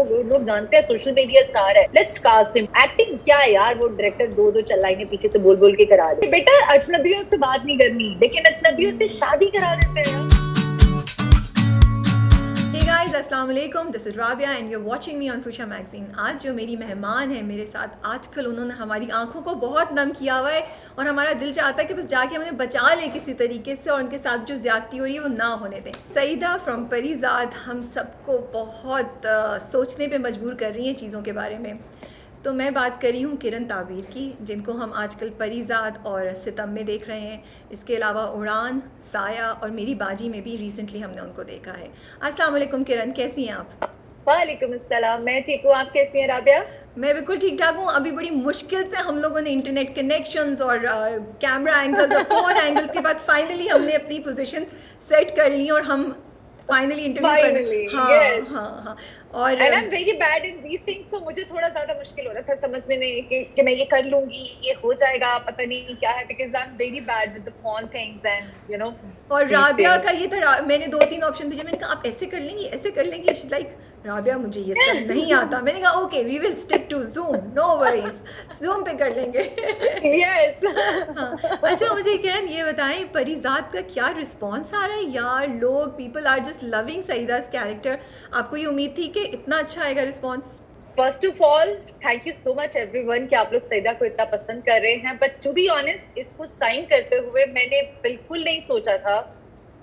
लोग जानते हैं सोशल मीडिया स्टार है, लेट्स कास्ट हिम। एक्टिंग क्या है यार, वो डायरेक्टर दो दो चल लाइनें पीछे से बोल बोल के करा दे। बेटा अजनबियों से बात नहीं करनी, लेकिन अजनबियों से शादी करा देते हैं। गाइस अस्सलाम वालेकुम, this is Rabia and you are watching me on Fuchsia magazine. आज जो मेरी मेहमान है मेरे साथ, आजकल उन्होंने हमारी आंखों को बहुत नम किया हुआ है और हमारा दिल चाहता है कि बस जाके हमें बचा लें किसी तरीके से और उनके साथ जो ज़्यादती हो रही है वो ना होने दें। सईदा फ्रॉम परीज़ाद हम सबको बहुत सोचने पे मजबूर कर रही हैं चीज़ों के बारे में। तो मैं बात कर रही हूँ किरण ताबीर की, जिनको हम आजकल परीज़ाद और सितम में देख रहे हैं। इसके अलावा उड़ान, साया और मेरी बाजी में भी रिसेंटली हमने उनको देखा है। अस्सलाम वालेकुम किरण, कैसी हैं आप? वालेकुम अस्सलाम, मैं ठीक हूँ, आप कैसी हैं राबिया? मैं बिल्कुल ठीक ठाक हूँ। अभी बड़ी मुश्किल से हम लोगों ने इंटरनेट कनेक्शंस और कैमरा एंगल्स और फ़ोन एंगल्स के बाद फाइनली हमने अपनी पोजीशंस सेट कर ली और हम फाइनली इंटरव्यू कर। yes. हाँ और and I'm very bad in these things, so मुझे थोड़ा ज्यादा मुश्किल हो रहा था समझने में कि मैं ये कर लूंगी, ये हो जाएगा, पता नहीं क्या है, because I'm very bad with the phone things and you know। और राबिया का ये था, मैंने 2-3 ऑप्शन भेजे, मैंने कहा आप ऐसे कर लेंगी, ऐसे कर लेंगी। शी लाइक राबिया मुझे ये सब नहीं आता। मैंने कहा okay we will stick to Zoom, no worries, Zoom पे कर लेंगे। yes. हाँ अच्छा, मुझे किरण ये बताएं परीज़ाद का क्या रिस्पॉन्स आ रहा है यार? लोग people are just loving Saeeda's character. आपको ये उम्मीद थी कि इतना अच्छा आएगा response? First of all thank you so much everyone कि आप लोग सईदा को इतना पसंद कर रहे हैं, बट टू बी ऑनेस्ट इसको साइन करते हुए मैंने बिल्कुल नहीं सोचा था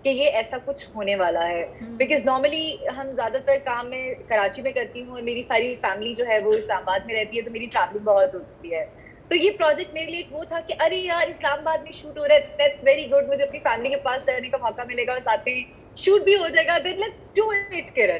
कि ये ऐसा कुछ होने वाला है। बिकॉज नॉर्मली हम ज्यादातर काम में कराची में करती हूँ और मेरी सारी फैमिली जो है वो इस्लामाबाद में रहती है, तो मेरी ट्रैवलिंग बहुत होती है। तो ये प्रोजेक्ट मेरे लिए एक वो था कि अरे यार इस्लामाबाद में शूट हो रहा है, दैट्स वेरी गुड, मुझे अपनी फैमिली के पास रहने का मौका मिलेगा और साथ में शूट भी हो जाएगा, देन लेट्स डू इट किरण।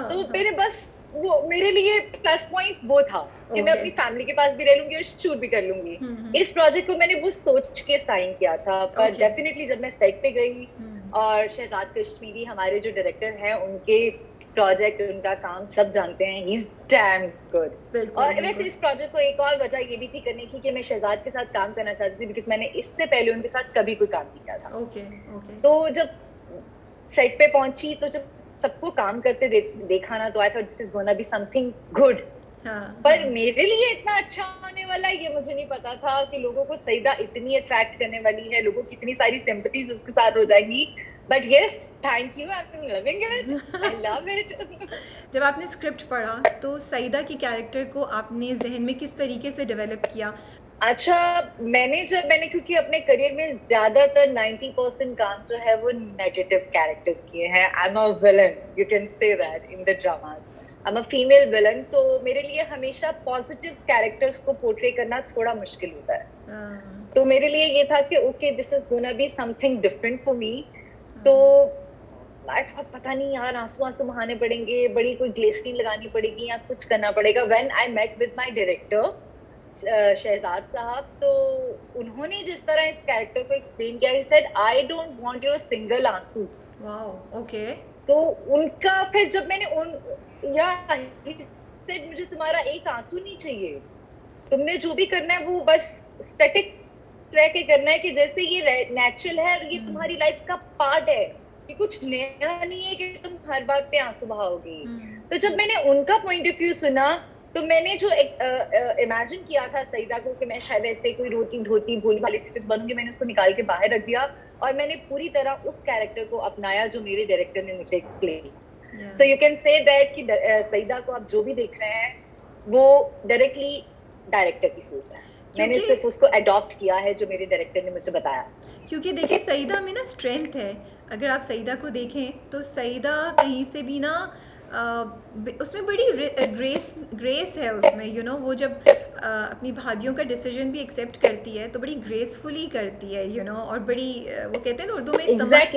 तो मेरे बस वो मेरे लिए प्लस पॉइंट वो था कि मैं अपनी फैमिली के पास भी रह लूंगी और शूट भी कर लूंगी। इस प्रोजेक्ट को मैंने वो सोच के साइन किया था, पर डेफिनेटली जब मैं सेट पे गई और शहजाद कश्मीरी हमारे जो डायरेक्टर हैं उनके प्रोजेक्ट, उनका काम सब जानते हैं, ही इज डैम गुड। और वैसे इस प्रोजेक्ट को एक और वजह ये भी थी करने की कि मैं शहजाद के साथ काम करना चाहती थी, बिकॉज मैंने इससे पहले उनके साथ कभी कोई काम नहीं किया था। तो जब सेट पे पहुंची तो जब सबको काम करते देखा ना, तो I thought this is gonna be something good. पर मेरे लिए इतना अच्छा होने वाला है ये मुझे नहीं पता था कि लोगों को सईदा इतनी अट्रैक्ट करने वाली है, लोगों की इतनी सारी सिंपैथीज उसके साथ हो जाएंगी। But yes, thank you, I am loving it, I love it. जब आपने स्क्रिप्ट पढ़ा तो सईदा की कैरेक्टर को आपने जहन में किस तरीके से डेवलप किया? अच्छा, मैंने क्योंकि अपने करियर में ज्यादातर 90% काम जो है वो नेगेटिव कैरेक्टर्स किए हैं। I am a villain, you can say that in the dramas, I am a female villain. तो मेरे लिए हमेशा पॉजिटिव कैरेक्टर्स को पोर्ट्रे करना थोड़ा मुश्किल होता है। तो मेरे लिए ये था कि okay this is gonna be something different for me. तो पता नहीं यार, आंसू बहाने पड़ेंगे, बड़ी कोई ग्लिसरीन लगानी पड़ेगी या कुछ करना पड़ेगा। When I met with my director Shahzad sahab, तो उन्होंने जिस तरह इस कैरेक्टर को एक्सप्लेन किया, he said I don't want your single आंसू। Wow, okay. तो उनका फिर जब मैंने ही सेड मुझे तुम्हारा एक आंसू नहीं चाहिए, तुमने जो भी करना है वो बस स्टैटिक रह के करना है, कि जैसे ये नेचुरल है, ये तुम्हारी लाइफ का पार्ट है, कि कुछ नया नहीं है कि तुम हर बात पे आंसू बहाओगी। तो जब मैंने उनका पॉइंट ऑफ व्यू सुना तो मैंने जो इमेजिन किया था सईदा को कि मैं शायद ऐसे कोई रोती धोती भोली भाली से कुछ बनूंगी, मैंने उसको निकाल के बाहर रख दिया और मैंने पूरी तरह उस कैरेक्टर को अपनाया जो मेरे डायरेक्टर ने मुझे explain. So you can say that कि सईदा को आप जो भी देख रहे हैं वो डायरेक्टली डायरेक्टर की सोच है, मैंने सिर्फ उसको अडॉप्ट किया है जो मेरे डायरेक्टर ने मुझे बताया। क्योंकि देखिए सईदा में ना स्ट्रेंथ है, अगर आप सईदा को देखें तो सईदा कहीं से भी ना उसमें बड़ी ग्रेस है उसमें, यू नो वो जब अपनी भाभीयों का डिसीजन भी एक्सेप्ट करती है तो बड़ी ग्रेसफुली करती है, यू नो, और बड़ी वो कहते हैं ना उर्दू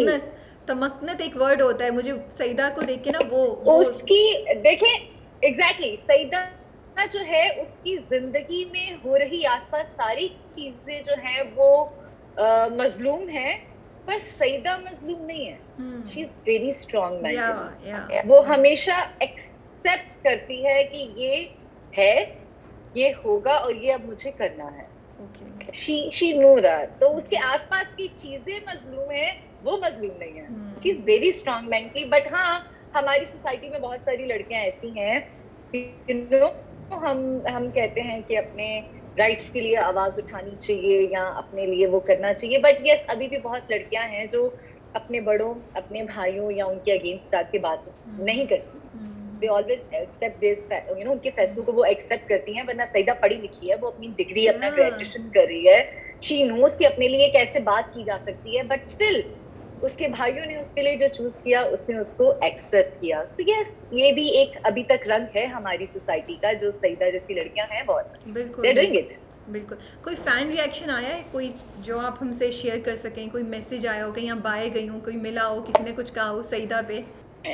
में तमक्नत एक वर्ड होता है। मुझे सईदा को देख के ना वो उसकी देखें एग्जैक्टली सईदा जो है उसकी जिंदगी में हो रही आसपास सारी चीजें जो है वो मजलूम है, पर सईदा मजलूम नहीं है। She is very strong man. वो हमेशा एक्सेप्ट करती है कि ये है, ये होगा और ये अब मुझे करना है। She know that. तो उसके आसपास की चीजें मजलूम है, वो मजलूम नहीं है। She is very strong mentally. But हाँ, हमारी सोसाइटी में बहुत सारी लड़कियां ऐसी हैं यू नो हम कहते हैं कि अपने राइट्स के लिए आवाज उठानी चाहिए या अपने लिए वो करना चाहिए, बट यस अभी भी बहुत लड़कियां हैं जो अपने बड़ों, अपने भाइयों या उनके अगेंस्ट जाके बात नहीं करती। They always accept this, you know, उनके फैसलों को वो एक्सेप्ट करती हैं। वरना सईदा पढ़ी लिखी है, वो अपनी डिग्री, अपना ग्रेजुएशन कर रही है, शी नोज कि अपने लिए कैसे बात की जा सकती है, बट स्टिल उसके भाइयों ने उसके लिए जो चूज किया उसने उसको एक्सेप्ट किया। सो यस, ये भी एक अभी तक रंग है हमारी सोसाइटी का, जो सईदा जैसी लड़कियां हैं बहुत, दे आर डूइंग इट। बिल्कुल। कोई फैन रिएक्शन आया है, कोई जो आप हमसे शेयर कर सकें? कोई मैसेज आया हो, कहीं आप बाहर गई हो, कोई मिला हो, किसी ने कुछ कहा हो सईदा पे?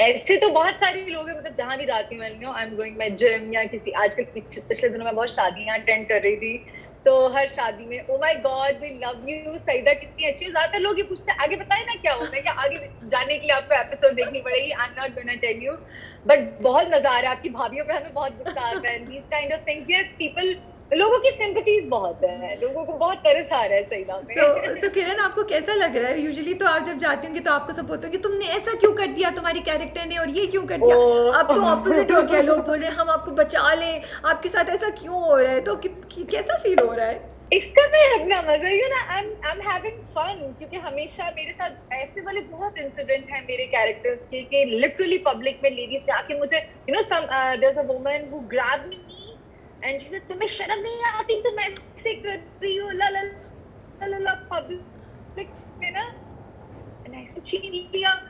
ऐसे तो बहुत सारे लोग हैं, मतलब जहां भी जाती हूँ, you know, I am going my gym या किसी, आजकल पिछले दिनों में बहुत शादियां अटेंड कर रही थी, तो हर शादी में oh my god we love you, Saeeda कितनी अच्छी है। ज्यादातर लोग ये पूछते हैं आगे बताए ना क्या होता है, क्या आगे जाने के लिए आपको एपिसोड देखनी पड़ेगी, I am not gonna tell you, but बहुत मजा आ रहा है। आपकी भाभीियों पे हमें बहुत गुस्सा आता है, these kind of things. Yes, people, लोगों की सिंपैथीज बहुत है, लोगों को बहुत तरस आ रहा है सईदा में। तो किरण, आपको कैसा लग रहा है? यूजुअली तो आप जब जाती होंगी तो आपको सब बोलते होंगे तुमने ऐसा क्यों कर दिया तुम्हारी कैरेक्टर ने, और ये क्यों कर दिया। अब तो ऑपोजिट हो गया, लोग बोल रहे हैं हम आपको बचा लें, आपके साथ ऐसा क्यों हो रहा है, तो कैसा फील हो रहा है? इसका भी अपना मजा, you know, I am having fun, क्योंकि हमेशा मेरे साथ ऐसे वाले बहुत इंसिडेंट हैं मेरे कैरेक्टर्स के, कि लिटरली पब्लिक में लेडीज जाके मुझे, you know, some there is a woman who grabbed me and she said तुम्हें शर्म नहीं आती, तुम ऐसे कर रही हो, ला ला ला ला पब्लिक में ना, एंड आई सेड छीन लिया,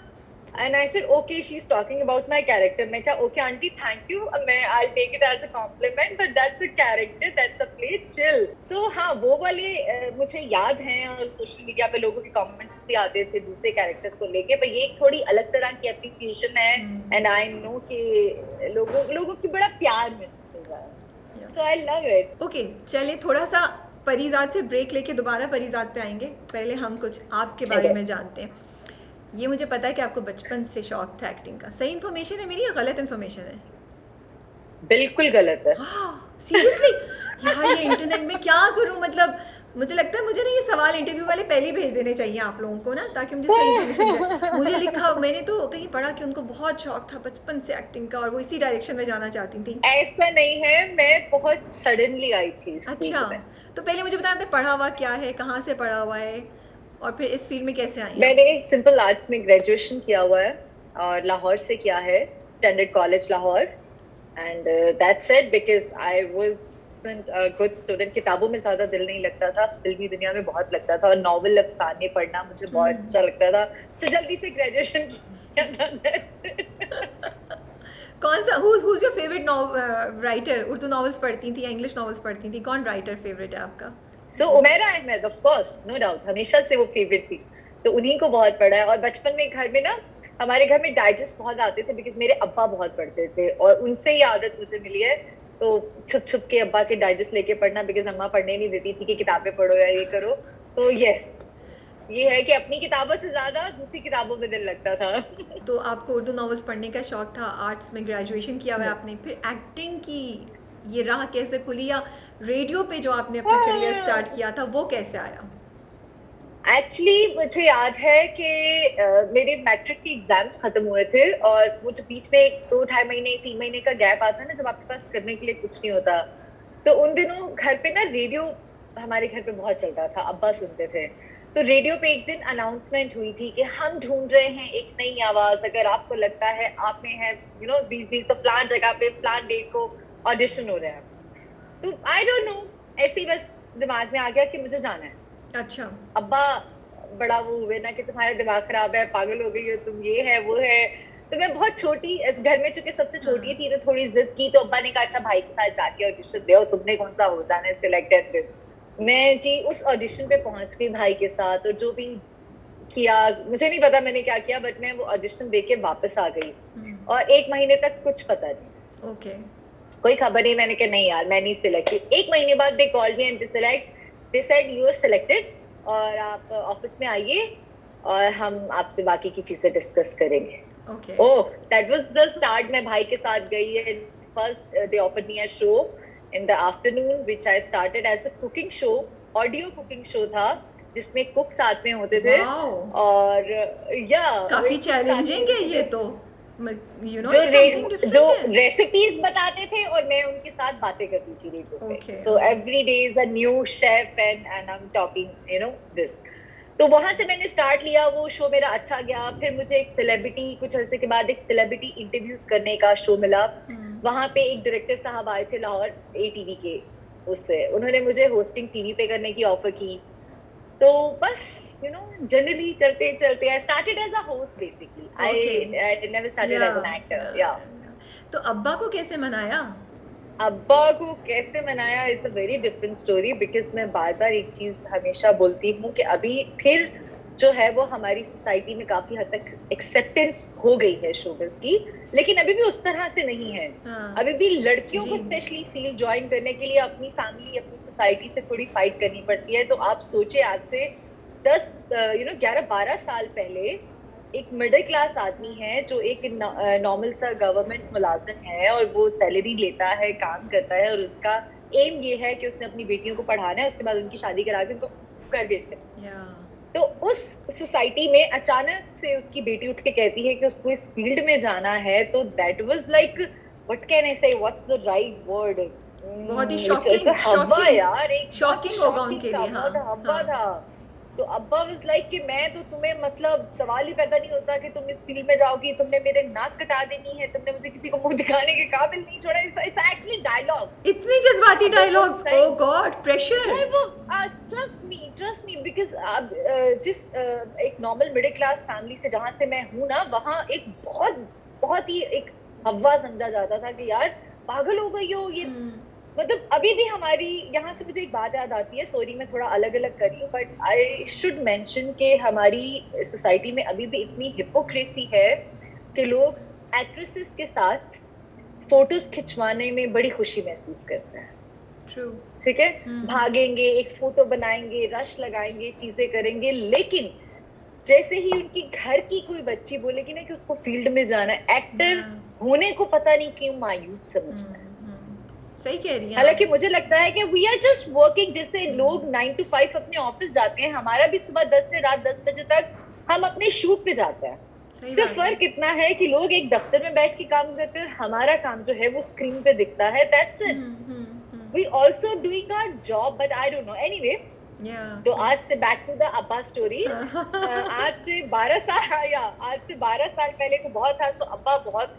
and I said okay, she's talking about my character. मैं क्या, okay aunty, thank you, मैं I'll take it as a compliment, but that's a character, that's a play, chill. So हाँ, वो वाले मुझे याद हैं, और सोशल मीडिया पे लोगों के कमेंट्स भी आते थे दूसरे कैरेक्टर्स को लेके, पर ये एक थोड़ी अलग तरह की अप्रिसिएशन है, एंड आई नो कि लोगों की बड़ा प्यार मिलता है, so I love it. Okay, चलिए थोड़ा सा परिजात से ब्रेक लेके दोबारा परिजात पे आएंगे। पहले हम कुछ आपके बारे में जानते हैं। ये मुझे पता है कि आपको बचपन से शौक था एक्टिंग का। सही इन्फॉर्मेशन है मेरी या गलत इन्फॉर्मेशन है? बिल्कुल गलत है। सीरियसली यार, ये इंटरनेट में क्या करूं, मतलब मुझे लगता है मुझे ना ये सवाल इंटरव्यू वाले पहले ही भेज देने चाहिए आप लोगों को ना, ताकि मुझे सही इन्फॉर्मेशन मिले। मुझे लिखा, मैंने तो कहीं पढ़ा कि उनको बहुत शौक था बचपन से एक्टिंग का, और वो इसी डायरेक्शन में जाना चाहती थी। ऐसा नहीं है, मैं बहुत सडनली आई थी इस फील्ड में। अच्छा, तो पहले मुझे बताया, पढ़ा हुआ क्या है, कहाँ से पढ़ा हुआ है, और फिर इस फील्ड में कैसे आई? मैंने सिंपल आर्ट्स में ग्रेजुएशन किया हुआ है, और लाहौर से किया है, standard college Lahore, and that's it, because I wasn't a good student. किताबों में ज्यादा दिल नहीं लगता था, फिल्मी दुनिया में बहुत लगता था, और नॉवल अफसाने पढ़ना मुझे बहुत अच्छा लगता था, सो जल्दी से ग्रेजुएशन किया था, दैट्स इट। कौन सा, who's your favorite writer? Urdu novels पढ़ती थी या इंग्लिश नॉवेल्स पढ़ती थी? कौन राइटर फेवरेट है आपका? So Umaira Ahmed, of course, no doubt, हमेशा से वो फेवरेट थी, तो उन्हीं को बहुत पढ़ा है। और बचपन में घर में ना, हमारे घर में डाइजेस्ट बहुत आते थे, बिकॉज मेरे अब्बा बहुत पढ़ते थे, और उनसे ही आदत मुझे मिली है, तो छुप छुप के अब्बा के डाइजेस्ट लेके पढ़ना, बिकॉज अम्मा पढ़ने नहीं देती थी कि किताबें पढ़ो या ये करो। तो यस, ये है कि अपनी किताबों से ज्यादा दूसरी किताबों में दिल लगता था। तो आपको उर्दू नॉवेल्स पढ़ने का शौक था, आर्ट्स में ग्रेजुएशन किया हुआ है आपने, फिर एक्टिंग की ये राह कैसे खुली, या रेडियो पे जो आपने अपना करियर स्टार्ट किया था वो कैसे आया? एक्चुअली मुझे याद है कि मेरे मैट्रिक के एग्जाम्स खत्म हुए थे, और वो जो बीच में 2-2.5 महीने 3 महीने का गैप आता है ना, जब आपके पास करने के लिए कुछ नहीं होता, तो उन दिनों घर पे ना रेडियो हमारे घर पे बहुत चलता था, अब्बा सुनते थे। तो रेडियो पे एक दिन अनाउंसमेंट हुई थी कि हम ढूंढ रहे हैं एक नई आवाज, अगर आपको लगता है आप में है, यू नो, दीज तो फलान जगह पे फलान डेट को ऑडिशन हो रहे हैं। तो आई डोंट नो, ऐसे ही बस दिमाग में आ गया कि मुझे जाना है। अच्छा। अब्बा बड़ा वो हुए ना कि तुम्हारा दिमाग खराब है, पागल हो गई हो तुम, ये है वो है। तो मैं बहुत छोटी इस घर में, चूंकि सबसे छोटी थी, तो थोड़ी जिद की, तो अब्बा ने कहा अच्छा भाई के साथ जाके ऑडिशन दे, तुमने कौन सा हो जाना है सिलेक्टेड दिस। मैं जी उस ऑडिशन पे पहुंच गई भाई के साथ, और जो भी किया मुझे नहीं पता मैंने क्या किया, बट मैं वो ऑडिशन देके वापस आ गई, और 1 महीने तक कुछ पता नहीं। ओके। कोई खबर नहीं, मैंने कहा नहीं यार मैं नहीं सिलेक्ट की। 1 महीने बाद they called me and they said you are selected, और आप ऑफिस में आइए और हम आपसे बाकी की चीजें डिस्कस करेंगे। Okay. Oh, that was the start. मैं भाई के साथ गई है। First they offered me a show in the afternoon which I started as a cooking show, audio cooking show था, जिसमें कुक साथ में होते थे। Wow. और या काफी चैलेंजिंग है ये तो। यू नो जो इट्स समथिंग जो डिफरेंट है। रेसिपीज बताते थे और मैं उनके साथ बातें करती थी रेडियो पे। Okay, so okay. Every day is a new chef and I am talking this. तो वहां से मैंने स्टार्ट लिया, वो शो मेरा अच्छा गया। फिर मुझे एक सेलिब्रिटी, कुछ अरसे के बाद एक सेलिब्रिटी इंटरव्यूज करने का शो मिला। वहां पे एक डायरेक्टर साहब आए थे लाहौर ATV के, उससे उन्होंने मुझे होस्टिंग टीवी पे करने की ऑफर की। तो बस जनरली चलते चलते I started as a host basically. I never started as an actor. या तो अब्बा को कैसे मनाया? अब्बा को कैसे मनाया it's a very different story, because मैं बार बार एक चीज हमेशा बोलती हूँ कि अभी फिर जो है वो हमारी सोसाइटी में काफी हद तक एक्सेप्टेंस हो गई है शोबिज़ की, लेकिन अभी भी उस तरह से नहीं है। अभी भी लड़कियों को स्पेशली फील्ड ज्वाइन करने के लिए अपनी फैमिली, अपनी सोसाइटी से थोड़ी फाइट करनी पड़ती है। तो आप सोचे आज से 11-12 साल पहले एक मिडिल क्लास आदमी है जो एक नॉर्मल सा गवर्नमेंट मुलाजिम है और वो सैलरी लेता है, काम करता है, और उसका एम ये है कि उसने अपनी बेटियों को पढ़ाना है, उसके बाद उनकी शादी करा के उनको घर भेजते हैं। तो उस सोसाइटी में अचानक से उसकी बेटी उठ के कहती है कि उसको इस फील्ड में जाना है, तो that was like what can I से, व्हाट्स द राइट वर्ड, बहुत ही शॉकिंग हवा यार, एक शॉकिंग होगा उनके लिए। हवा था। तो अब्बा वाज लाइक कि मैं तो तुम्हें, मतलब सवाल ही पैदा नहीं होता कि तुम इस फील्ड में जाओगी, तुमने मेरे नाक कटा देनी है, तुमने मुझे किसी को मुंह दिखाने के काबिल नहीं छोड़ा। इट्स एक्चुअली डायलॉग्स, इतनी जज्बाती dialogues, oh god, pressure. Trust me because जिस एक नॉर्मल मिडिल क्लास फैमिली से जहां से मैं हूं ना, वहां एक बहुत ही एक हवा समझा जाता था कि यार पागल हो गई हो ये। मतलब अभी भी हमारी यहाँ से मुझे एक बात याद आती है, सॉरी मैं थोड़ा अलग अलग कर रही हूँ, बट आई शुड मेंशन कि हमारी सोसाइटी में अभी भी इतनी हिपोक्रेसी है कि लोग एक्ट्रेसेस के साथ फोटोज खिंचवाने में बड़ी खुशी महसूस करते हैं। ट्रू, ठीक है, भागेंगे, एक फोटो बनाएंगे, रश लगाएंगे, चीजें करेंगे, लेकिन जैसे ही उनकी घर की कोई बच्ची बोलेगी ना कि उसको फील्ड में जाना है, एक्टर होने को पता नहीं क्यों मायूस समझना है। सही कह रही हैं। हालांकि मुझे लगता है कि वी आर जस्ट वर्किंग, जैसे लोग 9 to 5 अपने ऑफिस जाते हैं, हमारा भी सुबह 10 से रात 10 बजे तक हम अपने शूट पे जाते हैं। सिर्फ फर्क इतना है कि लोग एक दफ्तर में बैठ के काम करते हैं, हमारा काम जो है वो स्क्रीन पे दिखता है। That's it. We also doing our job, but I don't know, anyway. तो आज से बैक टू द अब्बा स्टोरी। आज से 12 साल पहले तो बहुत था। सो अब्बा बहुत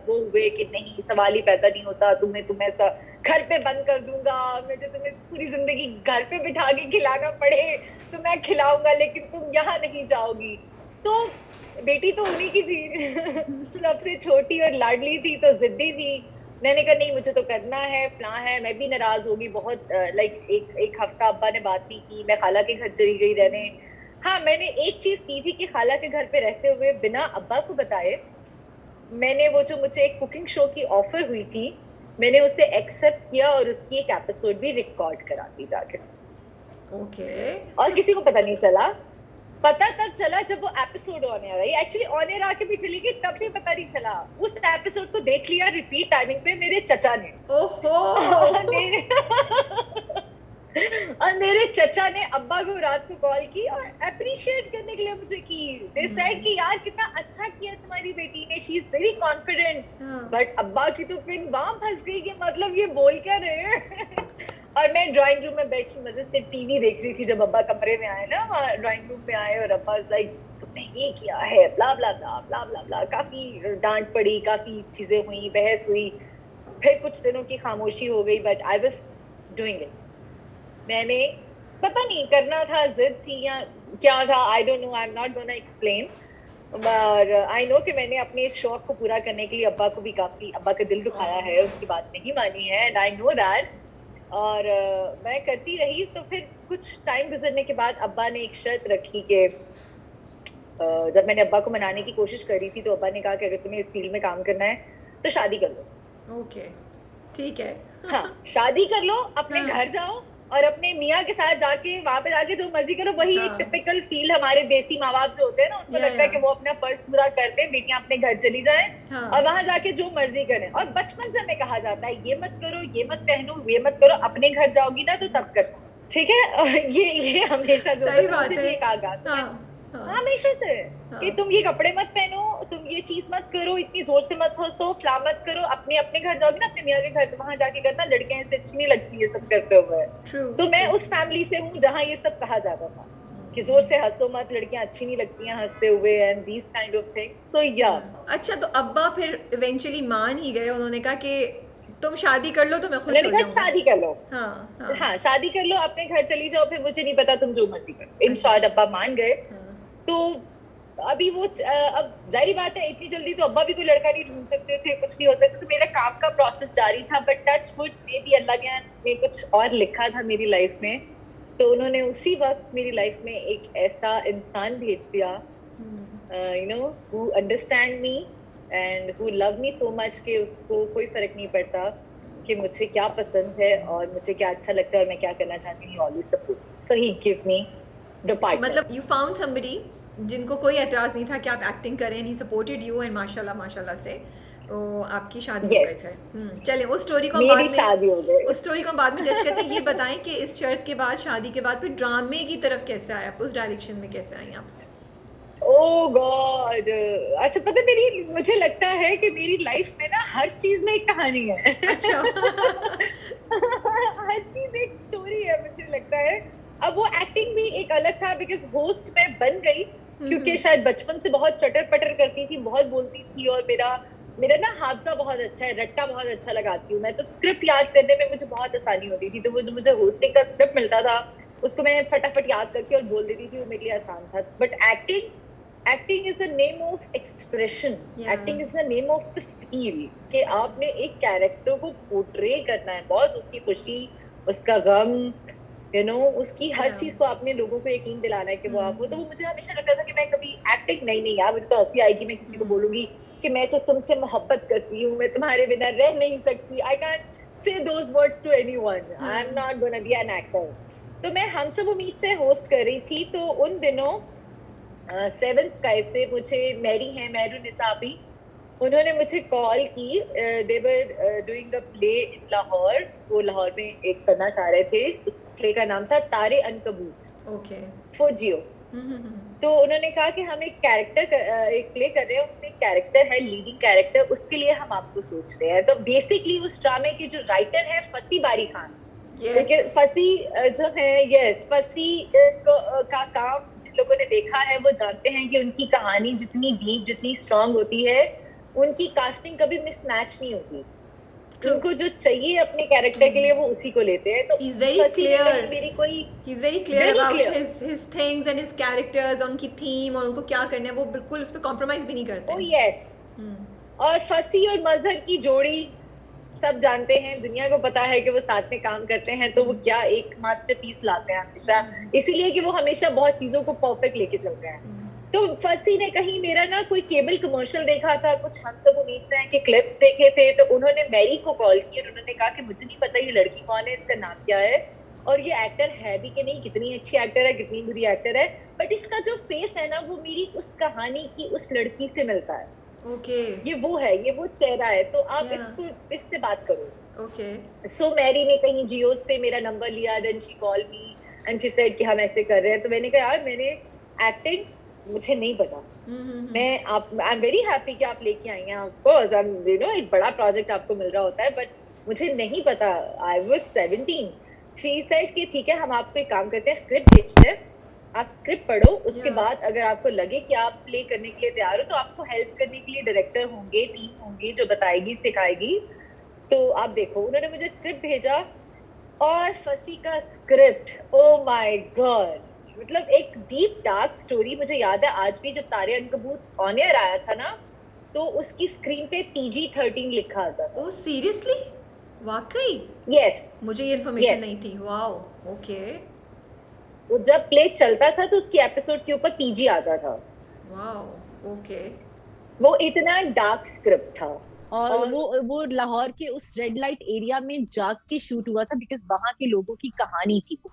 वो हुए कि नहीं, सवाल ही पैदा नहीं होता, तुम्हें ऐसा घर पे बंद कर दूंगा, मुझे तुम्हें पूरी जिंदगी घर पे बिठा के खिलाना पड़े तो मैं खिलाऊंगा, लेकिन तुम यहाँ नहीं जाओगी। तो बेटी तो उन्हीं की थी सबसे छोटी और लाडली थी, तो जिद्दी थी। मैंने कहा नहीं, मुझे तो करना है, फला है। मैं भी नाराज होगी बहुत, लाइक एक हफ्ता अब्बा ने बात नहीं की, मैं खाला के घर चली गई रहने। हाँ, मैंने एक चीज की थी कि खाला के घर पे रहते हुए बिना अब्बा को बताए मैंने वो जो मुझे एक कुकिंग शो की ऑफर हुई थी, मैंने उसे एक्सेप्ट किया और उसकी एक एपिसोड भी रिकॉर्ड करा दी जाके। ओके। और किसी को पता नहीं चला। पता तब चला जब वो episode on air I. Actually on air आके भी चली गई, तब भी पता नहीं चला। उस एपिसोड को देख लिया रिपीट टाइमिंग पे मेरे चचा ने। ओहो। और मेरे चचा ने अब्बा को रात को कॉल की और अप्रिशिएट करने के लिए मुझे की। दे सेड कि यार कितना अच्छा किया तुम्हारी बेटी ने, she is very confident. But अब्बा की तो पिन वहां फंस गई कि मतलब ये बोल क्या रहे हैं। और मैं ड्राइंग रूम में बैठी मजे से टीवी देख रही थी जब अब्बा कमरे में आए ना, ड्राइंग रूम में आए, और अब्बा लाइक तुमने ये किया है, ब्ला ब्ला ब्ला ब्ला ब्ला ब्ला। काफी डांट पड़ी, काफी चीजें हुई, बहस हुई, फिर कुछ दिनों की खामोशी हो गई। But I was doing it. मैंने पता नहीं करना था, जिद थी या क्या था, आई don't know, I am not gonna explain. और आई नो कि मैंने अपने इस शौक को पूरा करने के लिए अब्बा को भी काफी, अब्बा का दिल दुखाया है, उनकी बात नहीं मानी है, एंड आई नो दैट। और मैं करती रही। तो फिर कुछ टाइम गुजरने के बाद अब्बा ने एक शर्त रखी कि जब मैंने अब्बा को मनाने की कोशिश करी थी, तो अब्बा ने कहा कि अगर तुम्हें इस फील्ड में काम करना है तो शादी कर लो। ओके, ठीक है। हाँ, शादी कर लो, अपने घर जाओ और अपने मियाँ के साथ जाके वहां पे जाके जो मर्जी करो। वही एक टिपिकल फील हमारे देसी माँ बाप जो होते हैं ना, उनको लगता है कि वो अपना फर्ज पूरा करते हैं, बेटियां अपने घर चली जाएं और वहां जाके जो मर्जी करें। और बचपन से हमें कहा जाता है ये मत करो, ये मत पहनो, ये मत करो, अपने घर जाओगी ना तो तब करना, ठीक है। ये हमेशा सही बात है, कहा जाता है हमेशा से कि तुम ये कपड़े मत पहनो, तुम ये चीज मत करो, इतनी जोर से मत हंसो, फ्ला मत करो, अपने अपने घर जाओगे ना, अपने मियाँ के घर, वहां जाके करना, लड़कियां ऐसे अच्छी नहीं लगती ये सब करते हुए। तो मैं उस फैमिली से हूँ जहाँ ये सब कहा जाता था कि जोर से हंसो मत, लड़कियां अच्छी नहीं लगती हैं हंसते हुए, and these kind of things. So yeah अच्छा, तो अब्बा फिर इवेंचुअली मान ही गए, उन्होंने कहा कि तुम शादी कर लो तो मैं खुश मैंने हो कहा जाऊंगा। शादी कर लो, हाँ हाँ हाँ शादी कर लो, अपने घर चली जाओ, फिर मुझे नहीं पता, तुम जो मर्जी करो। इन शॉर्ट अब्बा मान गए। हाँ। तो अभी वो अब जाहिर बात है इतनी जल्दी तो अब्बा भी कोई लड़का नहीं ढूंढ सकते थे, कुछ नहीं हो सकता, तो मेरा काम का प्रोसेस जारी था। But touch wood maybe अल्लाह ने कुछ और लिखा था मेरी लाइफ में, तो उन्होंने उसी वक्त मेरी लाइफ में एक ऐसा इंसान भेज दिया, you know, who understand me and who love me so much कि उसको कोई फर्क नहीं पड़ता कि मुझे क्या पसंद है और मुझे क्या अच्छा लगता है और मैं क्या करना चाहती हूँ। Always support, so he give me the partner. मतलब यू फाउंड समबडी जिनको कोई एतराज नहीं था कि आप एक्टिंग करें, ही सपोर्टेड यू, एंड माशाल्लाह माशाल्लाह से तो आपकी शादी हो Yes. गई फिर। चलें उस स्टोरी को हम मेरी बाद में शादी हो गई। उस स्टोरी को हम बाद में जज करते हैं। ये बताएं कि इस शर्त के बाद, शादी के बाद, फिर ड्रामे की तरफ कैसे आए आप, उस डायरेक्शन में कैसे आई आप? ओह गॉड, अच्छा पता है, मुझे लगता है कि मेरी लाइफ में ना हर चीज में एक कहानी है। अच्छा। हर चीज एक स्टोरी है मुझे लगता है। अब वो एक्टिंग भी एक अलग था, बिकॉज होस्ट मैं बन गई क्योंकि शायद बचपन से बहुत चटर पटर करती थी, बहुत बोलती थी, और मेरा मेरा ना हाफजा बहुत अच्छा है, रट्टा बहुत अच्छा लगाती हूँ मैं, तो स्क्रिप्ट याद करने में मुझे बहुत आसानी होती थी। तो वो जो मुझे होस्टिंग का स्क्रिप्ट मिलता था उसको मैं फटाफट याद करके और बोल देती थी, वो मेरे लिए आसान था। But acting is the name of expression, acting is the name of the feel, कि आपने एक कैरेक्टर को पोर्ट्रे करना है, बहुत उसकी खुशी, उसका गम, यू नो, उसकी हर चीज को आपने लोगों को यकीन दिलाना है कि वो आप हो। तो वो मुझे हमेशा लगता था कि मैं कभी एक्टिंग नहीं यार, मुझे तो हंसी आएगी मैं किसी को बोलूंगी कि मैं तो तुमसे मोहब्बत करती हूँ, मैं तुम्हारे बिना रह नहीं सकती। I can't say those words to anyone, I am not gonna be an actor. तो मैं हम सब उम्मीद से होस्ट कर रही थी, तो उन दिनों 7 स्काई से मुझे मेहरुनिसा अभी, उन्होंने मुझे कॉल की, they were doing the play in Lahore, वो लाहौर में एक करना चाह रहे थे, उस प्ले का नाम था तारे अनकबूत, ओके, फॉर जियो। तो उन्होंने कहा कि हम एक प्ले कर रहे हैं, उसमें एक कैरेक्टर है, लीडिंग कैरेक्टर, उसके लिए हम आपको सोच रहे हैं। तो बेसिकली उस ड्रामे के जो राइटर है फसी बारी खान, फसी जो है, यस, फसी का काम जिन लोगों ने देखा है वो जानते हैं कि उनकी कहानी जितनी डीप, जितनी स्ट्रांग होती है, उनकी कास्टिंग कभी मिसमैच नहीं होती। उनको जो चाहिए अपने कैरेक्टर के लिए वो उसी को लेते हैं। तो he's very clear, मेरी कोई he's very clear about his things and his characters, उनकी थीम और उनको क्या करना है, वो बिल्कुल उस पे कॉम्प्रोमाइज भी नहीं करते। Oh yes. और फसी और मजहर की जोड़ी सब जानते हैं, दुनिया को पता है कि वो साथ में काम करते हैं, तो वो क्या एक मास्टरपीस लाते हैं हमेशा, इसीलिए कि वो हमेशा बहुत चीजों को परफेक्ट लेके चल रहे हैं। तो फसी ने कहीं मेरा ना कोई केबल कमर्शियल देखा था, कुछ हम सब उम्मीद से हैं कि क्लिप्स देखे थे, तो उन्होंने मैरी को कॉल की और उन्होंने कहा कि मुझे नहीं पता ये लड़की कौन है, इसका नाम क्या है, और ये एक्टर है भी कि नहीं, कितनी अच्छी एक्टर है, कितनी बुरी एक्टर है, बट इसका जो फेस है ना वो मेरी उस कहानी की उस लड़की से मिलता है। ओके, ये वो है, ये वो चेहरा है, तो आप इससे बात करो। ओके, सो मैरी ने कहीं जियो से मेरा नंबर लिया, then she call me and she said कि हम ऐसे कर रहे हैं। तो मैंने कहा यार, मैंने एक्टिंग मुझे नहीं पता, आई एम वेरी हैप्पी कि आप लेके आई हैं, of course I am, you know, एक बड़ा प्रोजेक्ट आपको मिल रहा होता है, बट मुझे नहीं पता, आई वाज 17। शी सेड कि ठीक है, हम आपको एक काम करते हैं, स्क्रिप्ट भेजते हैं, आप स्क्रिप्ट पढ़ो, उसके बाद अगर आपको लगे कि आप प्ले करने के लिए तैयार हो तो आपको हेल्प करने के लिए डायरेक्टर होंगे, टीम होंगी जो बताएगी, सिखाएगी, तो आप देखो। उन्होंने मुझे स्क्रिप्ट भेजा और फसी का स्क्रिप्ट, ओ माय गॉड, मतलब एक डीप डार्क स्टोरी। मुझे याद है आज भी, जब तारे अनकबूत ऑन एयर आया था ना, तो उसकी स्क्रीन पे PG-13 लिखा था। ओह सीरियसली, वाकई? यस, मुझे ये इन्फॉर्मेशन नहीं थी। Wow, okay. वो जब प्ले चलता था तो उसकी एपिसोड के ऊपर PG आता था। Wow, okay. वो इतना डार्क स्क्रिप्ट था, और वो लाहौर के उस रेड लाइट एरिया में जाग के शूट हुआ था, बिकॉज वहां के लोगों की कहानी थी वो।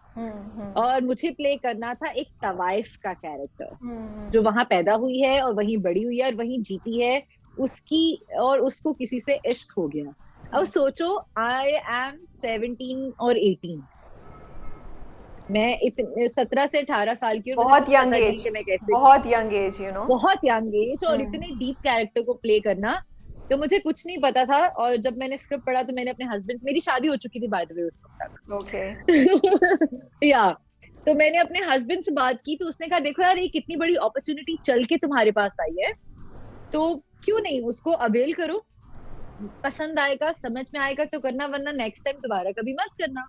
और मुझे प्ले करना था एक तवाइफ का कैरेक्टर जो वहां पैदा हुई है और वहीं बड़ी हुई है और वहीं जीती है उसकी, और उसको किसी से इश्क हो गया। अब सोचो, आई एम 17 और 18, मैं इतने 17 से 18 साल की, बहुत यंग एज, बहुत यंग एज, यू नो, बहुत यंग एज, और इतने डीप कैरेक्टर को प्ले करना, तो मुझे कुछ नहीं पता था। और जब मैंने स्क्रिप्ट पढ़ा तो मैंने अपने हस्बैंड से, मेरी शादी हो चुकी थी बाय द वे उस वक्त, ओके या, तो मैंने अपने हस्बैंड से बात की, तो उसने कहा देखो यार ये कितनी बड़ी अपॉर्चुनिटी चल के तुम्हारे पास आई है, तो क्यों नहीं उसको अवेल करो, पसंद आएगा, समझ में आएगा तो करना, वरना नेक्स्ट टाइम दोबारा कभी मत करना।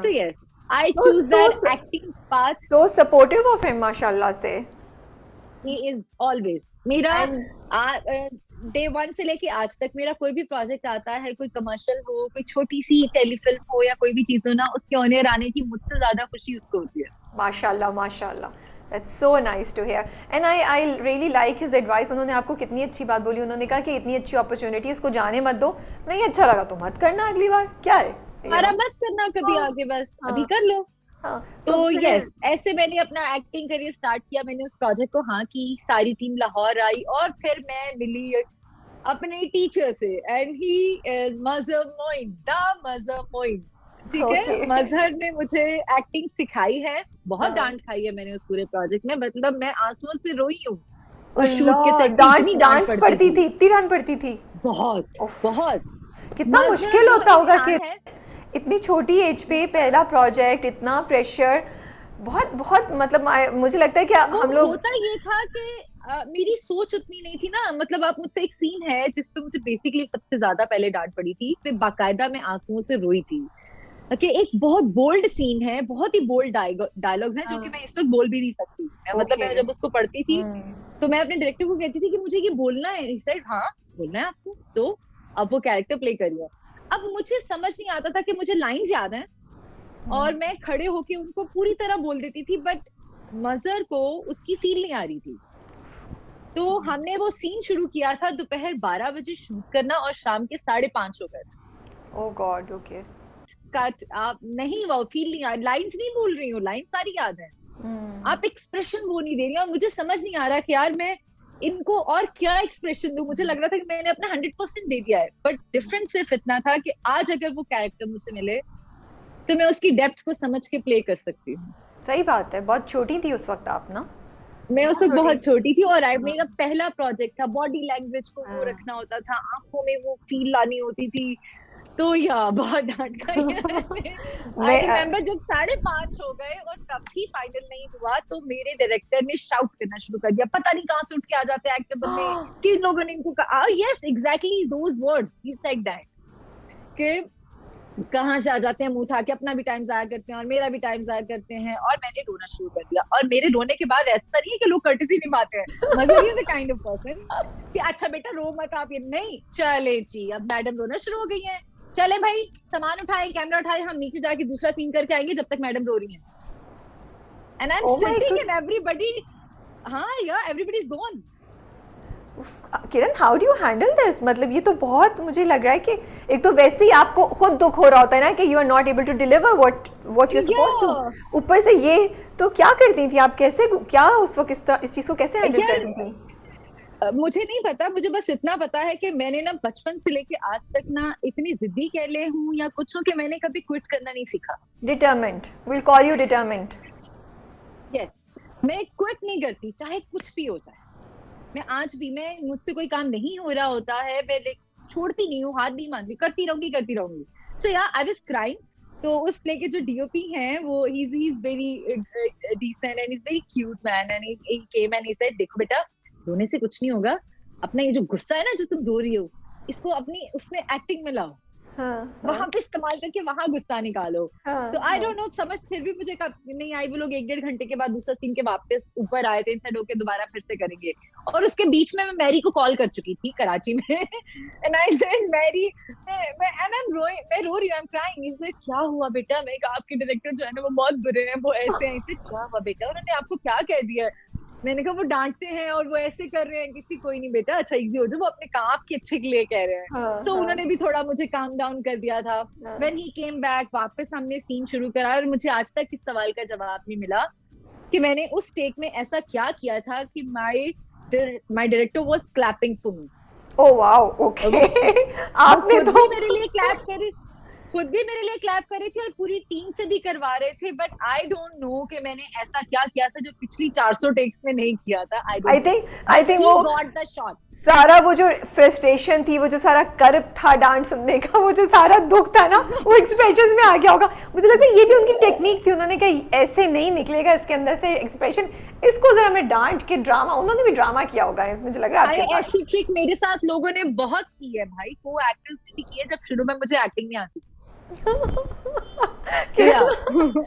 So yes, I choose that acting path. So supportive of him, माशाल्लाह से. He is always. मेरा डे 1 से लेके आज तक मेरा कोई भी प्रोजेक्ट आता है, कोई कमर्शियल हो, कोई छोटी सी टेलीफिल्म हो या कोई भी चीज हो ना, उसके ऑनर आने की मुझसे ज्यादा खुशी उसको होती है। माशाल्लाह माशाल्लाह, That's so nice to hear. And I really like his advice. उन्होंने आपको कितनी अच्छी बात बोली, उन्होंने कहा कि इतनी अच्छी अपॉर्चुनिटी इसको जाने मत दो, नहीं अच्छा लगा तो मत करना, अगली बार क्या है, हमारा मत करना कभी आगे, बस अभी कर लो। तो यस, ऐसे मैंने अपना एक्टिंग करियर स्टार्ट किया। मैंने उस प्रोजेक्ट को हाँ की, सारी टीम लाहौर आई, और फिर मैं मिली अपने टीचर से, एंड ही इज मजहर मोइन, मजहर मोइन, ठीक है। मजहर ने मुझे एक्टिंग सिखाई है, बहुत डांट खाई है मैंने उस पूरे प्रोजेक्ट में, मतलब मैं आंसुओं से रोई हूँ। और शूट के सेट डांट पड़ती थी, इतनी डांट पड़ती थी, बहुत बहुत। कितना मुश्किल होता होगा कि इतनी छोटी एज पे पहला प्रोजेक्ट, इतना प्रेशर, बहुत बहुत, मतलब मुझे लगता है कि हम लोग, होता ये था कि मेरी सोच उतनी नहीं थी ना, मतलब आप मुझसे, एक सीन है जिसपे मुझे बेसिकली सबसे ज्यादा पहले डांट पड़ी थी, फिर बाकायदा मैं आंसुओं से रोई थी कि एक बहुत बोल्ड सीन है, बहुत ही बोल्ड डायलॉग्स हैं जो कि मैं इस वक्त बोल भी नहीं सकती। मतलब मैं जब उसको पढ़ती थी तो मैं अपने डायरेक्टर को कहती थी कि मुझे ये बोलना है, ही सेड हाँ बोलना है आपको, तो अब वो कैरेक्टर प्ले करिए। अब मुझे समझ नहीं आता था कि मुझे लाइंस याद हैं और मैं खड़े होके उनको पूरी तरह बोल देती थी, बट मजहर को उसकी फील नहीं आ रही थी। तो हमने वो सीन शुरू किया था दोपहर 12 बजे शूट करना, और शाम के 5:30 हो गए। ओह गॉड, ओके। कट, आप नहीं, वो फील नहीं, लाइंस नहीं बोल रही हूँ, लाइंस सारी याद है, आप एक्सप्रेशन वो नहीं दे रही, और मुझे समझ नहीं आ रहा कि यार मैं इनको और क्या एक्सप्रेशन दूं। मुझे लग रहा था कि मैंने अपना 100% दे दिया है, बट डिफरेंस सिर्फ इतना था कि आज अगर वो कैरेक्टर मुझे मिले तो मैं उसकी डेप्थ को समझ के प्ले कर सकती हूँ। सही बात है, बहुत छोटी थी उस वक्त आप ना? मैं उस वक्त बहुत छोटी थी, और मेरा पहला प्रोजेक्ट था, बॉडी लैंग्वेज को वो रखना होता था, आंखों में वो फील लानी होती थी, तो या बहुत डांट खाई है। आई रिमेम्बर जब 5:30 हो गए और तब भी फाइनल नहीं हुआ, तो मेरे डायरेक्टर ने शाउट करना शुरू कर दिया, पता नहीं कहाँ से उठ के आ जाते हैं एक्टर बनने, किन लोगों ने इनको कहा, yes exactly those words he said that, कि कहाँ से आ जाते हैं, मुंह उठा के अपना भी टाइम जाया करते हैं और मेरा भी टाइम जाया करते हैं। और मैंने रोना शुरू कर दिया, और मेरे रोने के बाद ऐसा नहीं है कि लोग कर्टेसी निभाते हैं, Mazhar is the kind of person कि अच्छा बेटा रो मत आप, ये नहीं, चले जी अब मैडम रोना शुरू हो गई है, चले भाई सामान उठाए, कैमरा उठाए, हम नीचे जाके दूसरा सीन करके आएंगे जब तक मैडम रो रही है। And I am sitting and everybody, हाँ यार everybody is gone. Kiran, how do you handle this? मतलब ये तो बहुत, मुझे लग रहा है कि एक तो वैसे ही आपको खुद दुख हो रहा होता है ना कि you are not able to deliver what you are supposed to, ऊपर से ये, तो क्या करती थी आप, कैसे, क्या उस वक्त इस चीज को कैसे हैंडल करती थी? मुझे नहीं पता, मुझे बस इतना पता है कि मैंने ना बचपन से लेके आज तक ना इतनी जिद्दी कह ले हूँ या कुछ हो कि मैंने कभी क्विट करना नहीं सीखा। Determined, will call you determined. Yes, मैं क्विट नहीं करती चाहे कुछ भी हो जाए। मैं आज भी, मैं मुझसे कोई काम नहीं हो रहा होता है, मैं छोड़ती नहीं हूँ, हाथ नहीं मानती, करती रहूंगी। सो या आई वाज क्राइंग, तो उस प्ले के जो डीओपी हैं वो he is very decent and is very cute man, and he came and he said देखो बेटा, रोने से कुछ नहीं होगा, अपना ये जो गुस्सा है ना जो तुम रो रही हो, इसको अपनी उसमें एक्टिंग में लाओ, वहां पे इस्तेमाल करके वहां गुस्सा निकालो। तो आई डोंट नो, समझ फिर भी मुझे नहीं आई। वो लोग 1-1.5 घंटे के बाद दूसरा सीन के वापस ऊपर आए थे, सेड ओके दोबारा फिर से करेंगे, और उसके बीच में मैं मैरी को कॉल कर चुकी थी कराची में एंड आई सेड मैरी, मैं रो रही हूं, आई एम क्राइंग। इससे क्या हुआ बेटा? मैं कहा आपके डायरेक्टर जो है ना वो बहुत बुरे हैं, वो ऐसे हैं। इससे क्या हुआ बेटा? उन्होंने आपको क्या कह दिया? मैंने कहा वो डांटते हैं और वो ऐसे कर रहे हैं। किसी कोई नहीं बेटा, अच्छा इजी हो जाओ, वो अपने काम के अच्छे के लिए कह रहे हैं। सो उन्होंने भी थोड़ा मुझे काम डाउन कर दिया था। व्हेन ही केम बैक, वापस हमने सीन शुरू करा, और मुझे आज तक इस सवाल का जवाब नहीं मिला कि मैंने उस टेक में ऐसा क्या किया था कि my director was clapping for me. Oh wow, okay. आपने तो मेरे लिए क्लैप करी, खुद भी मेरे लिए क्लैप कर रही थी और पूरी टीम से भी करवा रहे थे, बट आई डोंट नो कि मैंने ऐसा क्या किया था जो पिछली 400 टेक्स में नहीं किया था। आई थिंक वो गॉट द शॉट। सारा वो जो फ्रस्ट्रेशन थी, वो जो सारा कर्ब था डांस सुनने का, वो जो सारा दुख था ना, वो एक्सप्रेशंस में आ गया होगा। मुझे लगता है ये भी उनकी टेक्निक थी, उन्होंने कहा ऐसे नहीं निकलेगा इसके अंदर से एक्सप्रेशन, इसको जरा मैं डांट के ड्रामा, उन्होंने भी ड्रामा किया होगा मुझे लग रहा है। ऐसी ट्रिक मेरे साथ लोगों ने बहुत की है भाई, को एक्टर्स ने भी की है, जब शुरू में मुझे एक्टिंग नहीं आती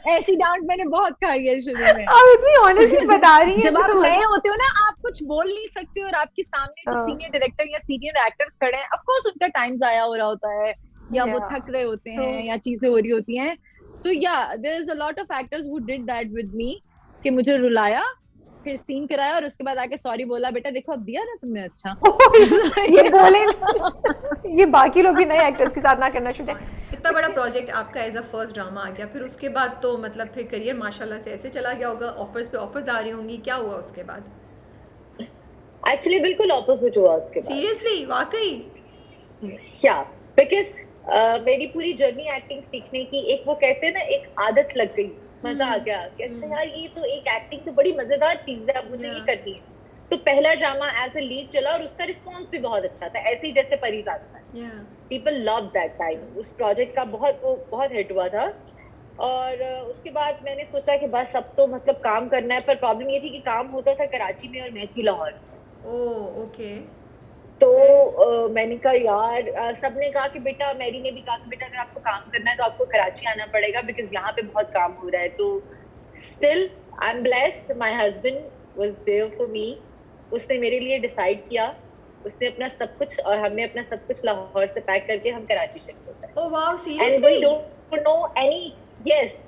ऐसी डांट मैंने बहुत खाई है शुरू में। आप इतनी ऑनेस्टली बता रही हैं। जब आप नए होते हो ना, आप कुछ बोल नहीं सकते और आपके सामने जो सीनियर डायरेक्टर या सीनियर एक्टर्स खड़े हैं, ऑफ कोर्स उनका टाइम जाया हो रहा होता है या वो थक रहे होते हैं या चीजें हो रही होती हैं, तो या there is a lot of actors who did that with me, कि मुझे रुलाया, फिर सीन कराया और उसके बाद आके सॉरी बोला, बेटा देखो अब दिया ना तुमने अच्छा। ये बोले ये बाकी लोग भी नए एक्टर्स के साथ ना करना शुरू। इतना बड़ा प्रोजेक्ट आपका एज अ फर्स्ट ड्रामा आ गया, फिर उसके बाद तो मतलब फिर करियर माशाल्लाह से ऐसे चला गया होगा, ऑफर्स पे ऑफर्स आ रही होंगी, क्या हुआ उसके बाद? एक्चुअली बिल्कुल ऑपोजिट हुआ उसके बाद। सीरियसली? वाकई? या बिकॉज मेरी पूरी जर्नी एक्टिंग सीखने की, एक वो कहते हैं ना, एक आदत लग गई, मजा आ गया कि अच्छा यार ये तो एक एक्टिंग तो बड़ी मजेदार चीज है, अब मुझे ये करनी है। तो पहला ड्रामा एज अ लीड चला और उसका रिस्पांस भी बहुत अच्छा था, ऐसे ही जैसे परीज आता है, पीपल लव दैट टाइम। उस प्रोजेक्ट का बहुत हिट हुआ था। और उसके बाद मैंने सोचा कि बस अब तो मतलब काम करना है, पर प्रॉब्लम ये थी कि काम होता था कराची में और मैं थी लाहौर। Oh okay. तो मैंने कहा यार, सबने कहा कि बेटा, मैरी ने भी कहा कि बेटा अगर आपको काम करना है तो आपको कराची आना पड़ेगा, बिकॉज यहाँ पे बहुत काम हो रहा है। तो still I am blessed, my husband was there for me. उसने मेरे लिए डिसाइड किया, उसने अपना सब कुछ, और हमने अपना सब कुछ लाहौर से पैक करके हम कराची शिफ्ट हो गए। Oh wow, seriously? And we don't know any, yes,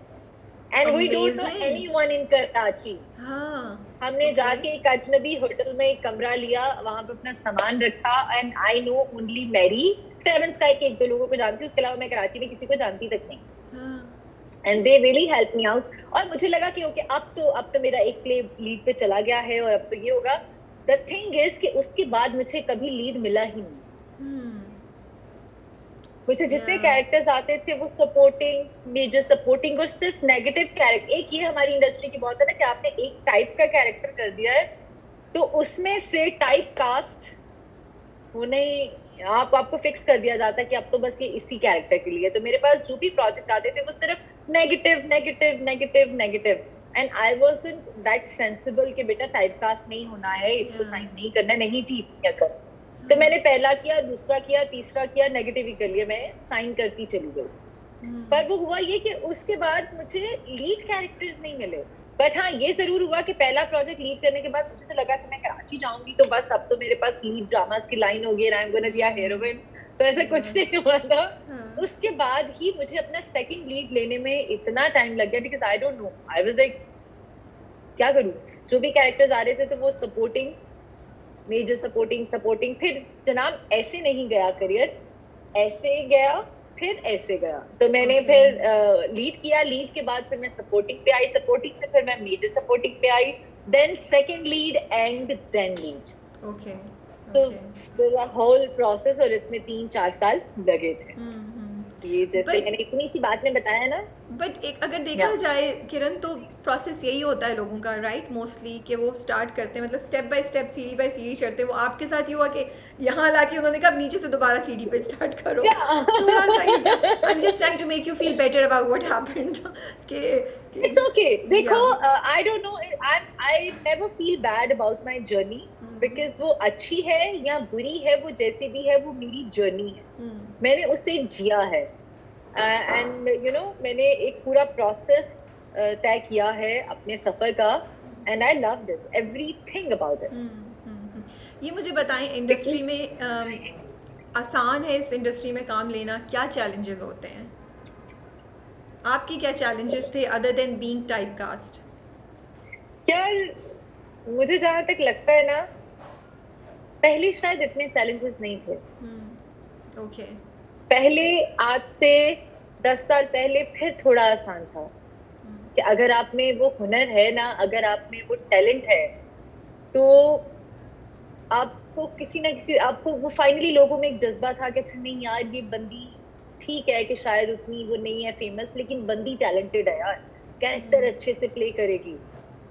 and we don't know anyone in Karachi. हाँ, हमने जाके एक अजनबी होटल में एक कमरा लिया, वहां पे अपना सामान रखा, and I know only Mary, seven sky के एक दो लोगों को जानती हूँ, उसके अलावा मैं कराची में किसी को जानती तक नहीं। And they really help me out. और मुझे लगा कि ओके, अब तो मेरा एक प्ले लीड पे चला गया है और अब तो ये होगा। द थिंग इज कि उसके बाद मुझे कभी लीड मिला ही नहीं। मुझे जितने कैरेक्टर्स आते थे वो सपोर्टिंग, मेजर सपोर्टिंग, और सिर्फ नेगेटिव कैरेक्टर। एक ये हमारी इंडस्ट्री की बहुत है ना कि आपने एक टाइप का कैरेक्टर कर दिया है तो उसमें से टाइप कास्ट होने ही आपको फिक्स कर दिया जाता है कि अब तो बस ये इसी कैरेक्टर के लिए। तो मेरे पास जो भी प्रोजेक्ट आते थे वो सिर्फ negative negative negative negative, and I wasn't that sensible कि बेटा टाइप कास्ट नहीं होना है, इसको साइन नहीं करना, नहीं थी इतनी अकल। तो मैंने पहला किया, दूसरा किया, तीसरा किया, नेगेटिव ही कर लिया, मैं साइन करती चली गई। पर वो हुआ ये कि उसके बाद मुझे लीड कैरेक्टर्स नहीं मिले। बट हाँ, ये जरूर हुआ कि पहला प्रोजेक्ट लीड करने के बाद मुझे तो लगा कि मैं कराची जाऊंगी तो बस अब तो मेरे पास लीड ड्रामास की लाइन होगी, I am gonna be a heroine. तो ऐसा कुछ नहीं हुआ था। उसके बाद ही मुझे अपना सेकंड लीड लेने में इतना टाइम लग गया, because I don't know, I was like क्या करूं। जो भी कैरेक्टर्स आ रहे थे तो वो सपोर्टिंग, मेजर सपोर्टिंग, फिर जनाब ऐसे नहीं गया करियर, ऐसे गया, फिर ऐसे गया। तो मैंने फिर लीड किया, लीड के बाद फिर मैं सपोर्टिंग पे आई, सपोर्टिंग से फिर मैं मेजर सपोर्टिंग पे आई, then second lead and then lead. Okay. तो होल प्रोसेस, और इसमें 3-4 साल लगे थे। ये जैसे मैंने इतनी सी बात में बताया ना। बट एक अगर देखा जाए किरण, तो प्रोसेस यही होता है लोगों का, राइट, मोस्टली, कि वो स्टार्ट करते हैं, मतलब स्टेप बाय स्टेप, सीढ़ी बाय सीढ़ी चढ़ते हैं। वो आपके साथ ही हुआ कि यहाँ लाके उन्होंने कहा नीचे से दोबारा सीढ़ी पे स्टार्ट करो। थोड़ा सा I am just trying to make you feel better about what happened. It's okay. देखो, I don't know, I never feel bad about my journey, because वो अच्छी है या बुरी है, वो जैसी भी है, वो मेरी जर्नी है। मैंने उसे जिया है, एंड यू नो, मैंने एक पूरा प्रोसेस तय किया है अपने सफर का, and I loved it, everything about it. ये मुझे बताएं, इंडस्ट्री में आसान है इस इंडस्ट्री में काम लेना? क्या चैलेंजेस होते हैं? आपकी क्या चैलेंजेस थे other than being typecast? यार, मुझे जहाँ तक लगता है ना, पहले शायद इतने चैलेंजेस नहीं थे। ओके। पहले, आज से 10 साल पहले फिर थोड़ा आसान था कि अगर आप में वो हुनर है ना, अगर आप में वो टैलेंट है, तो आपको किसी ना किसी, आपको वो फाइनली लोगों में एक जज्बा था कि अच्छा नहीं यार, ये बंदी ठीक है कि शायद उतनी वो नहीं है फेमस, लेकिन बंदी टैलेंटेड है यार, कैरेक्टर अच्छे से प्ले करेगी।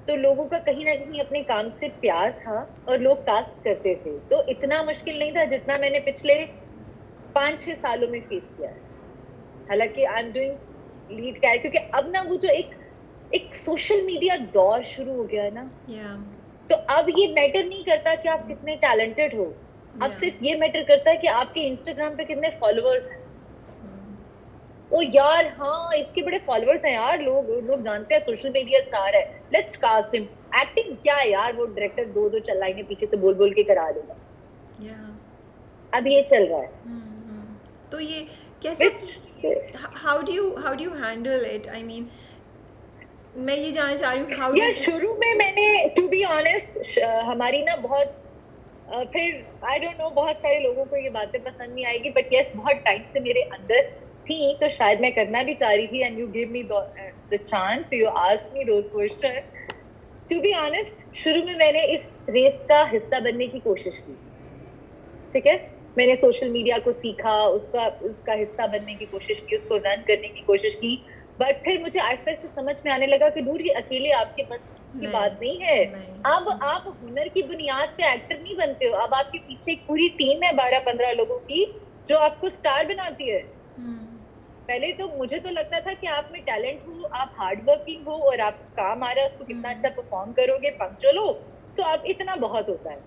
तो लोगों का कहीं ना कहीं अपने काम से प्यार था और लोग कास्ट करते थे। तो इतना मुश्किल नहीं था जितना मैंने पिछले 5-6 सालों में फेस किया है। हालांकि I am doing lead character, क्योंकि अब ना वो जो एक सोशल मीडिया दौर शुरू हो गया है ना, तो अब ये मैटर नहीं करता कि आप कितने टैलेंटेड हो, अब सिर्फ ये मैटर करता है कि आपके इंस्टाग्राम पे कितने फॉलोअर्स हैं। ओ यार हाँ, इसके बड़े फॉलोअर्स हैं यार, लोग जानते हैं सोशल मीडिया स्टार है, लेट्स कास्ट हिम। एक्टिंग क्या है यार, वो डायरेक्टर दो चार लाइनें पीछे से बोल बोल के करा देगा। अब ये चल रहा है। तो ये कैसे, how do you handle it? I mean मैं ये जानना चाह रही हूँ यार, शुरू में मैंने टू बी ऑनेस्ट हमारी ना बहुत फिर आई डोंट नो, बहुत सारे लोगों को ये बातें पसंद नहीं आएगी, बट यस बहुत टाइम से मेरे अंदर थी, तो शायद मैं करना भी चाह रही थी, and you give me the chance, you asked me those question. To be honest, शुरू में मैंने इस रेस का हिस्सा बनने की कोशिश की, ठीक है, मैंने सोशल मीडिया को सीखा, उसका हिस्सा बनने की कोशिश की, उसको रन करने की कोशिश की, बट फिर मुझे आहिस्ता आहिस्ता समझ में आने लगा कि दूर ये अकेले आपके बस की बात नहीं है। अब आप हुनर की बुनियाद पे एक्टर नहीं बनते हो, अब आपके पीछे एक पूरी टीम है 12-15 लोगों की जो आपको स्टार बनाती है। पहले तो मुझे तो लगता था कि आप में टैलेंट हो, आप हार्ड वर्किंग हो और आप काम आ रहा है, उसको कितना अच्छा परफॉर्म करोगे, पंक्चुअल हो, तो अब इतना बहुत होता है।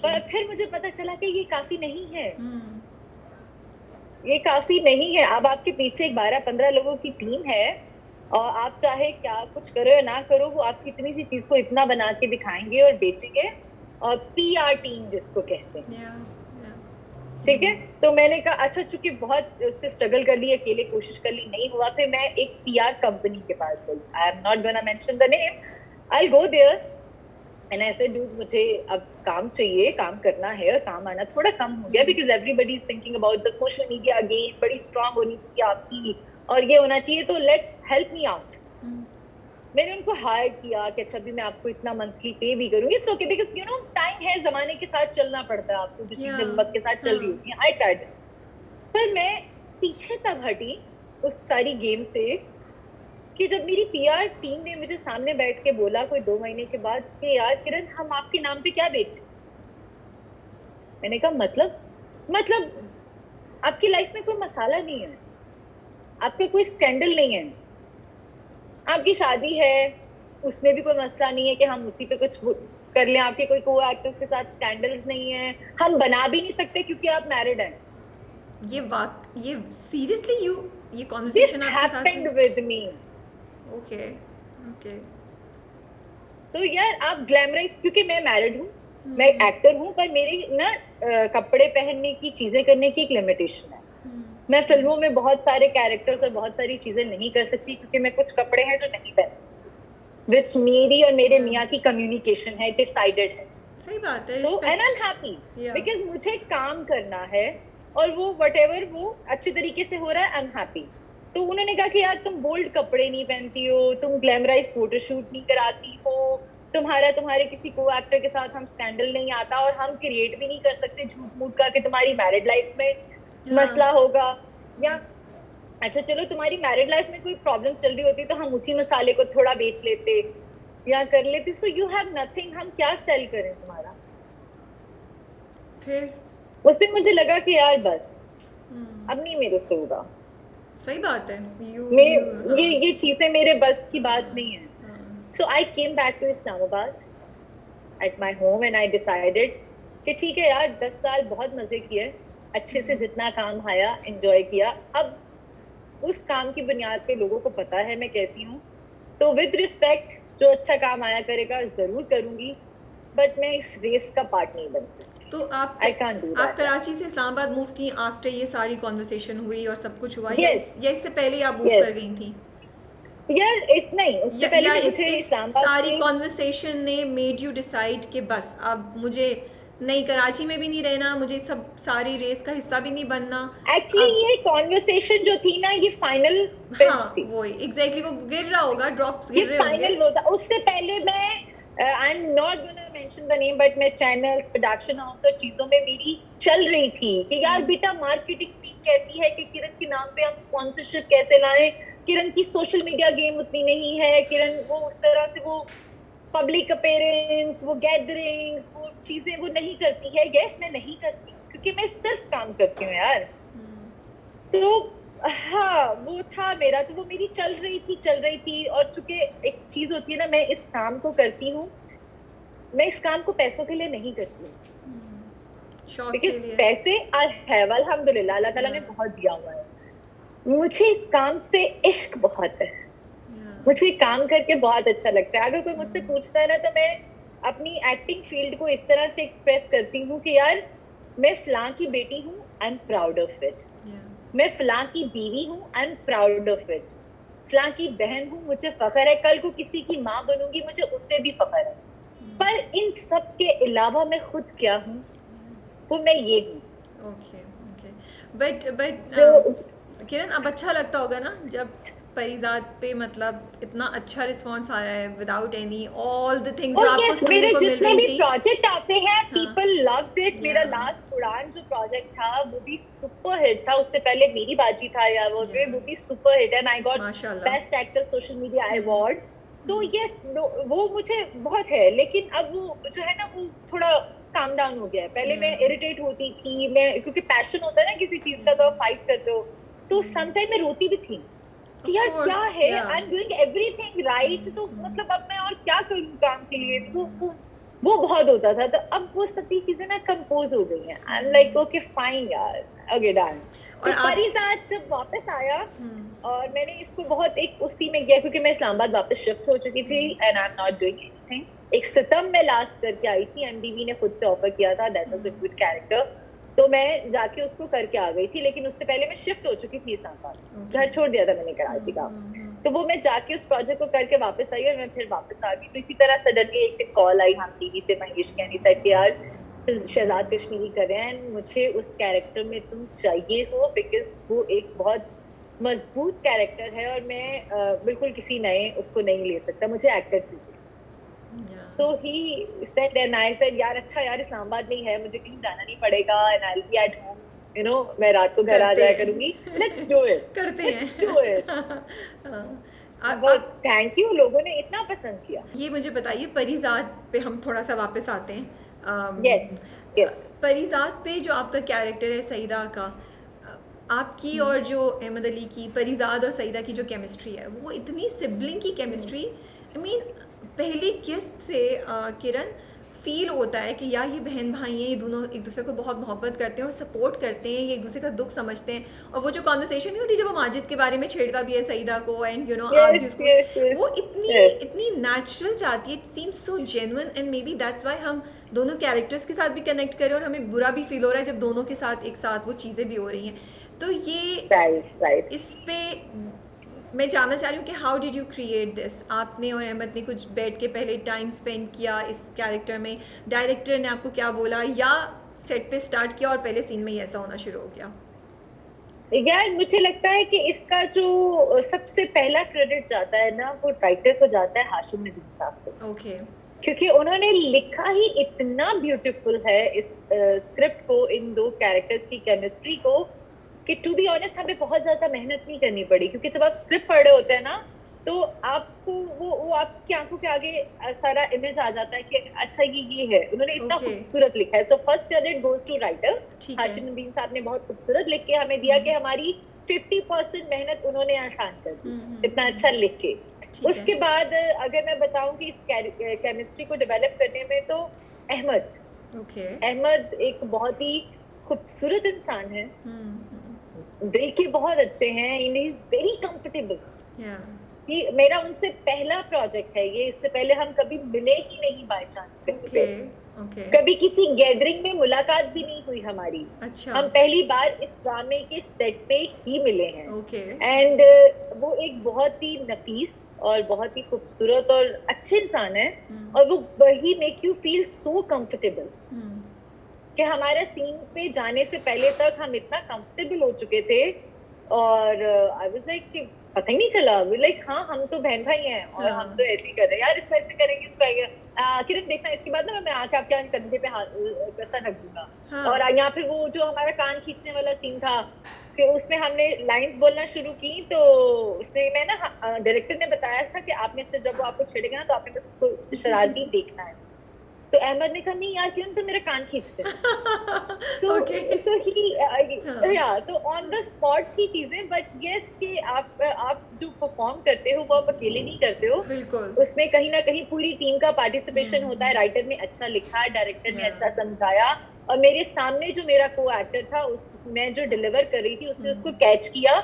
पर फिर मुझे पता चला कि ये काफी नहीं है, ये काफी नहीं है। अब आपके पीछे एक 12-15 लोगों की टीम है, और आप चाहे क्या कुछ करो या ना करो, वो आपकी इतनी सी चीज को इतना बना के दिखाएंगे और बेचेंगे, और PR टीम जिसको कहते हैं, ठीक है। तो मैंने कहा अच्छा, चूंकि बहुत उससे स्ट्रगल कर ली, अकेले कोशिश कर ली, नहीं हुआ, फिर मैं एक PR कंपनी के पास गई। I am not gonna mention the name, I go there and I said dude, मुझे अब काम चाहिए, काम करना है, और काम आना थोड़ा कम हो गया, because everybody is thinking about the social media again, बड़ी स्ट्रांग होनी चाहिए आपकी, और ये होना चाहिए, तो लेट हेल्प मी आउट। मैंने उनको हायर किया कि अच्छा भी मैं आपको इतना मंथली पे भी करूंगी, it's okay, because you know time है, जमाने के साथ चलना पड़ता है आपको, जो चीजें वक्त के साथ चल रही होती हैं। आई ट्राइड, पर मैं पीछे तब हटी उस सारी गेम से कि जब मेरी PR टीम ने मुझे सामने बैठ के बोला कोई 2 महीने के बाद कि यार किरण, हम आपके नाम पे क्या बेचें। मैंने कहा मतलब आपकी लाइफ में कोई मसाला नहीं है, आपका कोई स्कैंडल नहीं है, आपकी शादी है, उसमें भी कोई मसला नहीं है कि हम उसी पे कुछ कर लें, आपके कोई को एक्टर्स के साथ स्कैंडल्स नहीं है, हम बना भी नहीं सकते क्योंकि आप मैरिड हैं। ये सीरियसली ये कन्वर्सेशन आपके साथ हैपेंड विद मी। ओके तो यार आप ग्लैमराइज, क्योंकि मैं मैरिड हूँ, मैं एक्टर हूँ, पर मेरी ना कपड़े पहनने की, चीजें करने की एक लिमिटेशन है। मैं फिल्मों में बहुत सारे कैरेक्टर्स और बहुत सारी चीजें नहीं कर सकती, क्योंकि मैं कुछ कपड़े हैं जो नहीं पहन सकती, विच मेरी और मेरे मियाँ की कम्युनिकेशन है, डिसाइडेड है। सही बात है। So and I am happy because मुझे काम करना है, और वो व्हाटएवर वो अच्छे तरीके से हो रहा है, आई एम हैप्पी। तो उन्होंने कहा कि यार तुम बोल्ड कपड़े नहीं पहनती हो, तुम ग्लैमराइज फोटोशूट नहीं कराती हो, तुम्हारे किसी को एक्टर के साथ हम स्कैंडल नहीं आता, और हम क्रिएट भी नहीं कर सकते झूठ मूठ का कि तुम्हारी मैरिड लाइफ में मसला होगा, या अच्छा चलो तुम्हारी मैरिड लाइफ में कोई प्रॉब्लम चल रही होती तो हम उसी मसाले को थोड़ा बेच लेते या कर लेते। सो यू हैव नथिंग, हम क्या सेल करें तुम्हारा। फिर उससे मुझे लगा कि यार बस अब नहीं मेरे से होगा। सही बात है। ये चीजें मेरे बस की बात नहीं है। So I came back to Islamabad at my home and I decided कि ठीक है यार, 10 साल बहुत मजे किए, अच्छे से जितना काम आया एंजॉय किया, अब उस काम की बुनियाद पे लोगों को पता है मैं कैसी हूँ, तो विद रिस्पेक्ट जो अच्छा काम आया करेगा जरूर करूंगी, बट मैं इस रेस का पार्ट नहीं बन सकती। तो आप कराची से इस्लामाबाद मूव की आफ्टर ये सारी कॉन्वर्सेशन हुई और सब कुछ हुआ? yes. या इससे पहले आप मूव कर गई थी? यार उससे पहले मुझे इस्लामाबाद सारी कॉन्वर्सेशन ने मेड यू डिसाइड कि बस अब मुझे नहीं कराची में भी नहीं रहना, मुझे सब सारी रेस का हिस्सा भी नहीं बनना। एक्चुअली ये कॉन्वर्सेशन जो थी ना, ये फाइनल पिच थी। वो एग्जैक्टली वो गिर रहा होगा, ड्रॉप्स गिर रहे होंगे। फाइनल वो था। उससे पहले मैं आई am not gonna mention the name, but मैं चैनल्स, प्रोडक्शन हाउस और चीजों में मेरी चल रही थी कि यार बेटा मार्केटिंग टीम कहती है कि किरण के नाम पे हम स्पॉन्सरशिप कैसे लाएं, किरण की सोशल मीडिया गेम उतनी नहीं है, किरण वो उस तरह से वो पब्लिक अपीयरेंस, वो गैदरिंग्स, वो चीजें वो नहीं करती है। यस, मैं नहीं करती क्योंकि मैं सिर्फ काम करती हूँ यार। तो हाँ, वो था मेरा, तो वो मेरी चल रही थी। और चूंकि एक चीज होती है ना, मैं इस काम को करती हूँ, मैं इस काम को पैसों के लिए नहीं करती हूँ, बिकॉज पैसे आई हैव, अल्हम्दुलिल्लाह, अल्लाह ताला ने बहुत दिया हुआ है। मुझे इस काम से इश्क बहुत है, मुझे काम करके बहुत अच्छा लगता है। अगर कोई मुझसे पूछता है ना, तो मैं अपनी एक्टिंग फील्ड को इस तरह से एक्सप्रेस करती हूँ कि यार मैं फलां की बेटी हूँ, I am proud of it. मैं फलां की बीवी हूँ, I am proud of it. फलां की बहन हूँ, मुझे फख्र है। कल को किसी की माँ बनूंगी, मुझे उससे भी फख्र है। पर इन सब के अलावा मैं खुद क्या हूँ, वो मैं ये हूँ। बट किरण, अब अच्छा लगता होगा ना जब परिजात पे मतलब इतना अच्छा रिस्पांस आया है, without any all the things जो आपको सुनने को मिल रही थी। मेरे जितने भी प्रोजेक्ट आते हैं, पीपल लव्ड इट। मेरा लास्ट उड़ान जो प्रोजेक्ट था, वो भी सुपर हिट था। उससे पहले मेरी बाजी था यार, वो भी super hit, and I got best actor social media award. So yes, वो मुझे बहुत है। लेकिन अब वो जो है ना, वो थोड़ा काम डाउन हो गया है। पहले मैं इरिटेट होती थी, मैं, क्योंकि पैशन होता है ना किसी चीज का, तो आप फाइट करते हो, तो समटाइम मैं रोती भी थी कि यार क्या है, I am doing everything right, तो मतलब अब मैं और क्या करूं काम के लिए। वो बहुत होता था। तो अब वो सभी चीजें ना कंपोज हो गई हैं। I am like okay fine यार, ओके डन। तो परिजात जब वापस आया, और मैंने इसको बहुत एक उसी में किया, क्योंकि मैं इस्लामाबाद वापस शिफ्ट हो चुकी थी, and I am not doing anything. एक सितम में लास्ट करके आई थी, एमडीवी ने खुद से ऑफर किया था, that was a good character, तो मैं जाके उसको करके आ गई थी। लेकिन उससे पहले मैं शिफ्ट हो चुकी थी इस्लामाबाद, घर छोड़ दिया था मैंने कराची का। तो वो मैं जाके उस प्रोजेक्ट को करके वापस आई, और मैं फिर वापस आ गई। तो इसी तरह सडनली एक दिन कॉल आई हम टीवी से, महेश यानी सेड कि यार शहजाद कश्मीरी कर रहे हैं, मुझे उस कैरेक्टर में तुम चाहिए हो, बिकॉज वो एक बहुत मजबूत कैरेक्टर है, और मैं बिल्कुल किसी नए उसको नहीं ले सकता, मुझे एक्टर चाहिए। So he said, and I said, यार अच्छा यार, इस्लामाबाद नहीं है, मुझे कहीं जाना नहीं पड़ेगा, and I'll be at home, you know, मैं रात को घर आ जाया करूंगी। Let's do it, करते हैं, do it। थैंक यू, लोगों ने इतना पसंद किया। ये मुझे बताइए, परिजात पे हम थोड़ा सा वापस आते हैं। yes। परिजात पे जो आपका कैरेक्टर है सईदा का, आपकी और जो अहमद अली की, परिजात और सईदा की जो केमिस्ट्री है, वो इतनी सिबलिंग की केमिस्ट्री, आई मीन पहली किस्त से किरण फील होता है कि यार ये बहन भाई हैं, ये दोनों एक दूसरे को बहुत मोहब्बत करते हैं और सपोर्ट करते हैं, ये एक दूसरे का दुख समझते हैं। और वो जो कॉन्वर्सेशन नहीं होती जब वो माजिद के बारे में छेड़ता भी है सईदा को, एंड यू नो आप जिसको, वो इतनी नेचुरल चाहती है, it seems so genuine, and may be that's why हम दोनों कैरेक्टर्स के साथ भी कनेक्ट करें, और हमें बुरा भी फील हो रहा है जब दोनों के साथ एक साथ वो चीज़ें भी हो रही हैं। तो ये इस पे मैं जानना चाह रही हूँ कि how did you create this. आपने और अहमद ने कुछ बैठ के पहले टाइम स्पेंड किया इस कैरेक्टर में, डायरेक्टर ने आपको क्या बोला, या सेट पे स्टार्ट किया और पहले सीन में ही ऐसा होना शुरू हो गया? यार मुझे लगता है कि इसका जो सबसे पहला क्रेडिट जाता है ना, वो राइटर को जाता है, हाशिम नदीम साहब को। ओके। क्योंकि उन्होंने लिखा ही इतना ब्यूटीफुल है इस स्क्रिप्ट को, इन दो कैरेक्टर्स की केमिस्ट्री को, कि टू बी ऑनेस्ट हमें बहुत ज्यादा मेहनत नहीं करनी पड़ी। क्योंकि जब आप स्क्रिप्ट पढ़ रहे होते हैं ना, तो आपको वो आपकी आंखों के आगे सारा इमेज आ जाता है कि अच्छा ये है। उन्होंने इतना खूबसूरत लिखा है। So first credit goes to writer. Hashim Nadeem sahab ने बहुत खूबसूरत लिख के हमें दिया कि हमारी 50% मेहनत उन्होंने आसान कर दी, इतना अच्छा लिख के। उसके बाद अगर मैं बताऊं कि इस केमिस्ट्री को डेवलप करने में, तो अहमद एक बहुत ही खूबसूरत इंसान है, दिल के बहुत अच्छे हैं, ही इज वेरी कंफर्टेबल। कि मेरा उनसे पहला प्रोजेक्ट है ये, इससे पहले हम कभी मिले ही नहीं बाय चांस पे। कभी किसी गैदरिंग में मुलाकात भी नहीं हुई हमारी। अच्छा। हम पहली बार इस ड्रामे के सेट पे ही मिले हैं। एंड वो एक बहुत ही नफीस और बहुत ही खूबसूरत और अच्छे इंसान है, और वो he make you feel so comfortable कि हमारा सीन पे जाने से पहले तक हम इतना कंफर्टेबल हो चुके थे। और आई वाज लाइक पता ही नहीं चला, लाइक हाँ हम तो बहन भाई हैं और हम तो ऐसे ही कर रहे हैं यार, इसको ऐसे करेंगे, इसको किरण देखना, इसके बाद ना मैं आके आपके कंधे पे हाथ ऐसा रख दूंगा। और यहाँ फिर वो जो हमारा कान खींचने वाला सीन था कि उसमें हमने लाइंस बोलना शुरू की, तो उसने मैं ना डायरेक्टर ने बताया था कि आप में से जब वो आपको छेड़ेगा ना तो आपने बस उसको शरारती देखना है। तो अहमद ने कहा नहीं यार किरण तो मेरा कान खींचते हैं। तो ऑन द स्पॉट थी चीजें, बट यस कि आप जो परफॉर्म करते हो वो आप अकेले नहीं करते हो, बिल्कुल उसमें कहीं ना कहीं पूरी टीम का पार्टिसिपेशन होता है। राइटर ने अच्छा लिखा, डायरेक्टर ने अच्छा समझाया, और मेरे सामने जो मेरा को एक्टर था मैं जो डिलीवर कर रही थी उसने उसको कैच किया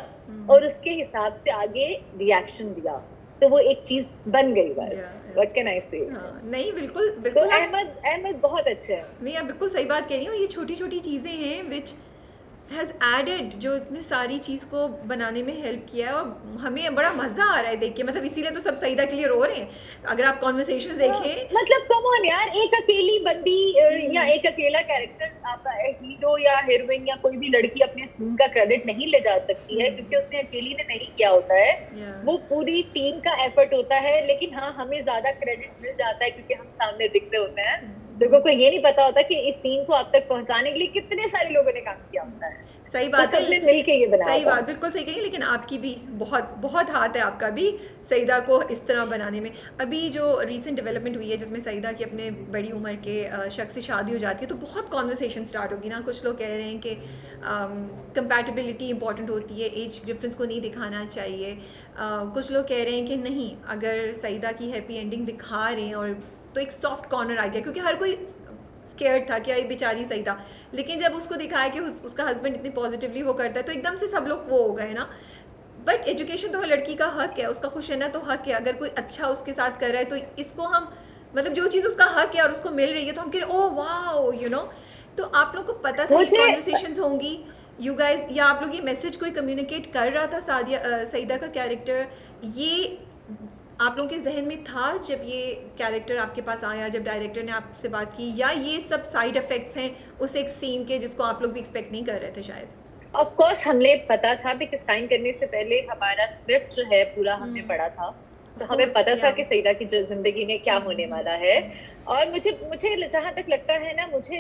और उसके हिसाब से आगे रिएक्शन दिया, तो वो एक चीज बन गई बस। व्हाट कैन आई से। नहीं बिल्कुल तो बिल्कुल अहमद बहुत अच्छे हैं। नहीं आप बिल्कुल सही बात कह रही हो, ये छोटी छोटी चीज़ें हैं विच हैज़ एडेड, जो इतने सारी चीज़ को बनाने में हेल्प किया है, और हमें बड़ा मज़ा आ रहा है देख के, मतलब इसीलिए तो सब सईदा के लिए रो रहे हैं। अगर आप कॉन्वर्सेशंस देखें, मतलब कम ऑन यार, एक अकेली बंदी या एक अकेला कैरेक्टर, आपका हीरो या हीरोइन या कोई भी लड़की अपने सीन का क्रेडिट नहीं ले जा सकती है, क्योंकि उसने अकेली ने नहीं किया होता है, वो पूरी टीम का एफर्ट होता है। लेकिन हाँ हमें ज्यादा क्रेडिट मिल जाता है क्योंकि हम सामने दिख रहे होते हैं, लोगों को ये नहीं पता होता कि इस सीन को आप तक पहुंचाने के लिए कितने सारे लोगों ने काम किया होता है। सही बात तो सबने मिल के ये बनाया। सही बात, बिल्कुल सही कही, लेकिन आपकी भी बहुत बहुत हाथ है, आपका भी सईदा को इस तरह बनाने में। अभी जो रीसेंट डेवलपमेंट हुई है जिसमें सईदा की अपने बड़ी उम्र के शख्स से शादी हो जाती है, तो बहुत कॉन्वर्सेशन स्टार्ट होगी ना। कुछ लोग कह रहे हैं कि कंपैटिबिलिटी इंपॉर्टेंट होती है, एज डिफरेंस को नहीं दिखाना चाहिए। कुछ लोग कह रहे हैं कि नहीं, अगर सईदा की हैप्पी एंडिंग दिखा रहे हैं और तो एक सॉफ्ट कॉर्नर आ गया, क्योंकि हर कोई स्केयर्ड था कि ये बेचारी सईदा, लेकिन जब उसको दिखाया कि उसका हस्बैंड इतनी पॉजिटिवली वो करता है तो एकदम से सब लोग वो हो गए ना। बट एजुकेशन तो हर लड़की का हक है, उसका खुश रहना तो हक है। अगर कोई अच्छा उसके साथ कर रहा है तो इसको हम, मतलब जो चीज़ उसका हक है और उसको मिल रही है तो हम कह रहे ओ वाओ, यू नो। तो आप लोग को पता था ये कॉन्वर्सेशंस होंगी, यू गाइज, या आप लोग ये मैसेज कोई कम्युनिकेट कर रहा था सईदा का कैरेक्टर, ये आप लोगों के जहन में था जब ये कैरेक्टर आपके पास आया, जब डायरेक्टर ने आपसे बात की, या ये सब साइड इफेक्ट्स हैं उस एक सीन के जिसको आप लोग भी एक्सपेक्ट नहीं कर रहे थे शायद? ऑफ कोर्स हमें पता था, बिकॉज़ साइन करने से पहले हमारा स्क्रिप्ट जो है पूरा हमने पढ़ा था, तो हमें पता था कि सईदा की जिंदगी में क्या होने वाला है। और मुझे जहां तक लगता है ना, मुझे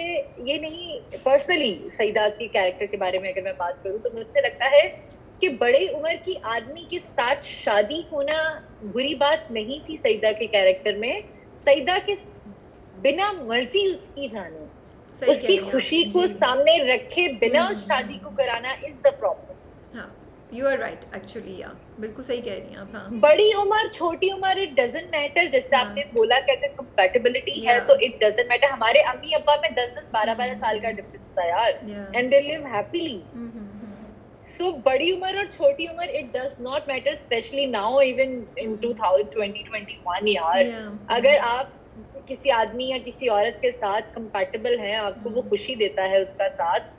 ये नहीं पर्सनली सईदा के कैरेक्टर के बारे में अगर मैं बात करूं, तो मुझे लगता है कि बड़े उम्र की आदमी के साथ शादी होना बुरी बात नहीं थी सईदा के कैरेक्टर में। सईदा के बिना मर्जी उसकी जाने, उसकी खुशी को सामने रखे बिना उस शादी को कराना इज द प्रॉब्लम। हाँ, यू आर राइट एक्चुअली, या बिल्कुल सही कह रही हैं आप। हाँ, बड़ी उम्र छोटी उम्र इट डजंट मैटर, जैसे आपने बोला कि अगर कंपैटिबिलिटी है तो इट डजंट मैटर। हमारे अम्मी अब्बा में 10-10 12-12 साल का डिफरेंस था यार, and they live happily. So बड़ी उम्र और छोटी उम्र it does not matter, especially now even in 2021 यार। अगर आप किसी आदमी या किसी औरत के साथ compatible हैं, आपको वो खुशी देता है उसका साथ,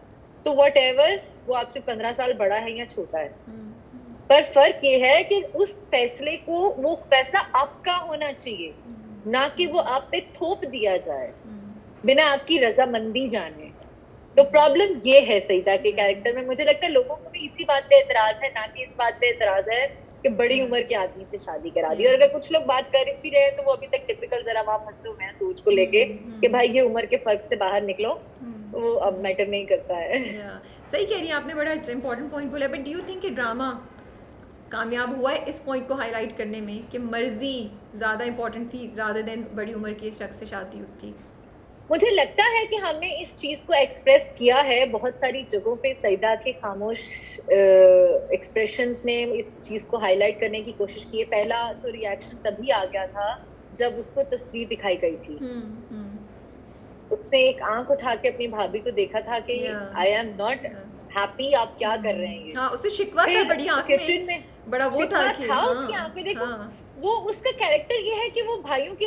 तो whatever वो आपसे 15 साल बड़ा है या छोटा है, पर फर्क ये है कि उस फैसले को, वो फैसला आपका होना चाहिए, ना कि वो आप पे थोप दिया जाए बिना आपकी रजामंदी जाने। तो प्रॉब्लम ये है सईदा के कैरेक्टर में। मुझे लगता है लोगों को भी इसी बात पे एतराज है, ना कि इस बात पे एतराज है कि बड़ी उम्र के आदमी से शादी करा दी। और अगर कुछ लोग बात कर भी रहे हैं तो वो अभी तक टिपिकल जरा वहां फंसे हुए हैं सोच को लेके कि भाई ये उम्र के फर्क से बाहर निकलो, वो अब मैटर नहीं करता है। सही कह रही है आपने, बड़ा इंपॉर्टेंट पॉइंट बोला। बट डू यू थिंक कि ड्रामा कामयाब हुआ है इस पॉइंट को हाईलाइट करने में कि मर्जी ज्यादा इंपॉर्टेंट थी रादर देन बड़ी उम्र के शख्स से शादी उसकी? मुझे लगता है कि हमने इस चीज को एक्सप्रेस किया है बहुत सारी जगहों पे। सईदा के खामोश एक्सप्रेशंस ने इस चीज को हाईलाइट करने की कोशिश की है। पहला तो रिएक्शन तभी आ गया था जब उसको तस्वीर दिखाई गई थी। उसने एक आंख उठा के अपनी भाभी को देखा था कि आई एम नॉट हैप्पी, आप क्या कर रहे हैं। हाँ, उससे शिकवा था बड़ी आंख में, किचन में बड़ा वो था कि उसकी आंख में देखो। वो उसका कैरेक्टर ये है कि वो भाइयों के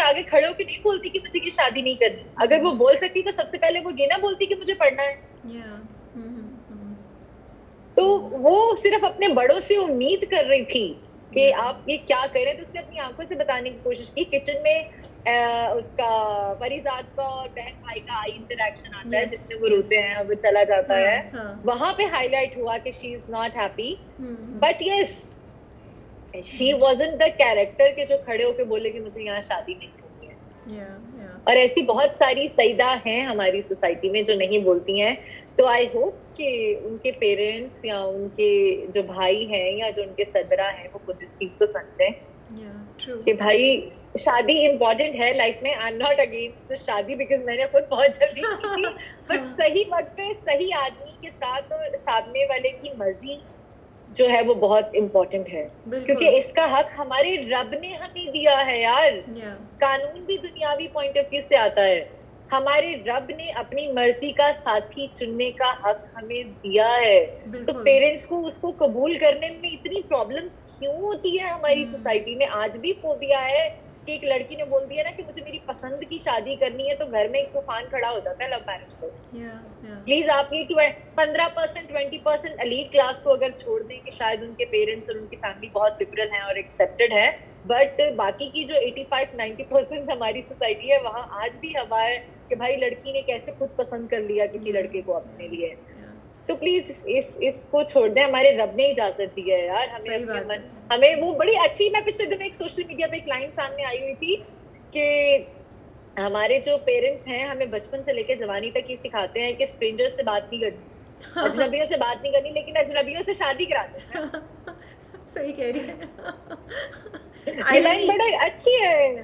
आगे खड़े होकर नहीं बोलती कि मुझे ये शादी नहीं करनी। अगर वो बोल सकती तो सबसे पहले वो ये ना बोलती कि मुझे पढ़ना है। तो वो सिर्फ अपने बड़ों से उम्मीद कर रही थी कि आप ये क्या कर रहे हैं, तो उसने अपनी आंखों से बताने की कोशिश की। किचन में उसका परिजात का और बहन भाई का आई इंटरेक्शन आता है जिसमें वो रोते हैं, वो चला जाता है। वहां पे हाईलाइट हुआ कि she is not happy. But yes, she wasn't the character के जो खड़े होके बोले कि मुझे यहाँ शादी नहीं करनी है। और ऐसी बहुत सारी सईदा हैं हमारी सोसाइटी में जो नहीं बोलती हैं। तो आई होप कि उनके पेरेंट्स या उनके जो भाई हैं या जो उनके सरबरा हैं वो खुद इस चीज को समझें कि भाई शादी इम्पोर्टेंट है लाइफ में। आई एम नॉट अगेंस्ट द शादी बिकॉज मैंने खुद बहुत जल्दी की थी, बट सही वक्त पे सही आदमी के साथ और सामने वाले की मर्जी जो है वो बहुत इम्पोर्टेंट है, क्योंकि इसका हक हमारे रब ने हमें दिया है यार। कानून भी दुनियावी पॉइंट ऑफ व्यू से आता है। हमारे रब ने अपनी मर्जी का साथी चुनने का हक हमें दिया है। तो पेरेंट्स को उसको कबूल करने में इतनी प्रॉब्लम्स क्यों होती है हमारी सोसाइटी में? आज भी फोबिया है कि एक लड़की ने बोल दिया ना कि मुझे मेरी पसंद की शादी करनी है तो घर में एक तूफान खड़ा हो जाता है लव मैरिज को। प्लीज आप ये 15% 20% एलीट क्लास को अगर छोड़ दें कि शायद उनके पेरेंट्स और उनकी फैमिली बहुत लिबरल है और एक्सेप्टेड है, बट बाकी की जो 85-90% हमारी सोसाइटी है वहाँ आज भी हवा है कि भाई लड़की ने कैसे खुद पसंद कर लिया किसी लड़के को अपने लिए। तो प्लीज इसको छोड़ दें। हमारे रब ने इजाजत दी है यार हमें अपने मन। हमें वो बड़ी अच्छी, मैं पिछले दिन एक सोशल मीडिया पे एक लाइन सामने आई हुई थी कि हमारे जो पेरेंट्स हैं हमें बचपन से लेकर जवानी तक ये सिखाते हैं कि स्ट्रेंजर से बात नहीं करनी, अजनबियों से बात नहीं करनी, लेकिन अजनबियों से शादी कराते हैं। सही कह रही है। ये लाइन बड़ा अच्छी है।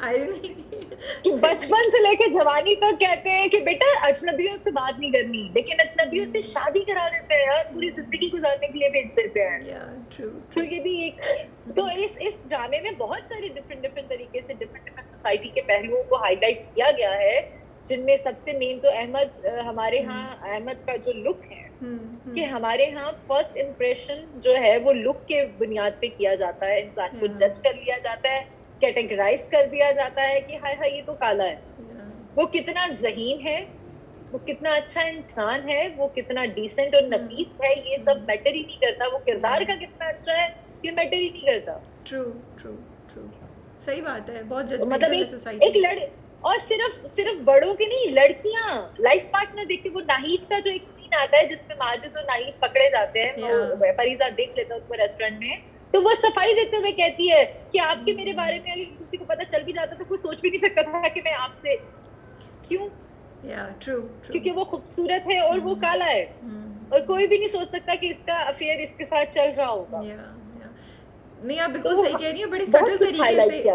आयरनी कि बचपन से लेकर जवानी तक कहते हैं कि बेटा अजनबियों से बात नहीं करनी, लेकिन अजनबियों से शादी करा देते हैं यार, पूरी जिंदगी गुजारने के लिए भेज देते हैं। So ये भी एक, तो इस ड्रामे में बहुत सारे डिफरेंट तरीके से डिफरेंट सोसाइटी के पहलुओं को हाईलाइट किया गया है, जिनमें सबसे मेन तो हमारे यहाँ अहमद का जो लुक है कि हमारे यहाँ फर्स्ट इम्प्रेशन जो है वो लुक के बुनियाद पे किया जाता है। इंसान को जज कर लिया जाता है, कैटेगराइज कर दिया जाता है कि हाय हाय ये तो काला है, वो कितना ज़हीन है, वो कितना अच्छा इंसान है, वो कितना डिसेंट और नफीस है, ये सब मैटर ही नहीं करता। वो किरदार का कितना अच्छा है ये मैटर ही नहीं करता। ट्रू सही बात है। बहुत जजमेंटल मतलब है सोसाइटी। एक और सिर्फ बड़ों के नहीं, लड़कियां लाइफ पार्टनर देखते। वो नाहिद का जो एक सीन आता है जिसमें माजिद और नाहिद पकड़े जाते हैं, वो फरीजा देख लेता है उनको रेस्टोरेंट में, तो वो सफाई देते हुए कहती है कि आपके मेरे बारे में अगर किसी को पता चल भी जाता तो कोई सोच भी नहीं सकता था कि मैं आपसे क्यों। ट्रू क्योंकि वो खूबसूरत है और वो काला है, और कोई भी नहीं सोच सकता कि इसका अफेयर इसके साथ चल रहा होगा। नहीं, आप बिल्कुल सही कह रही हैं।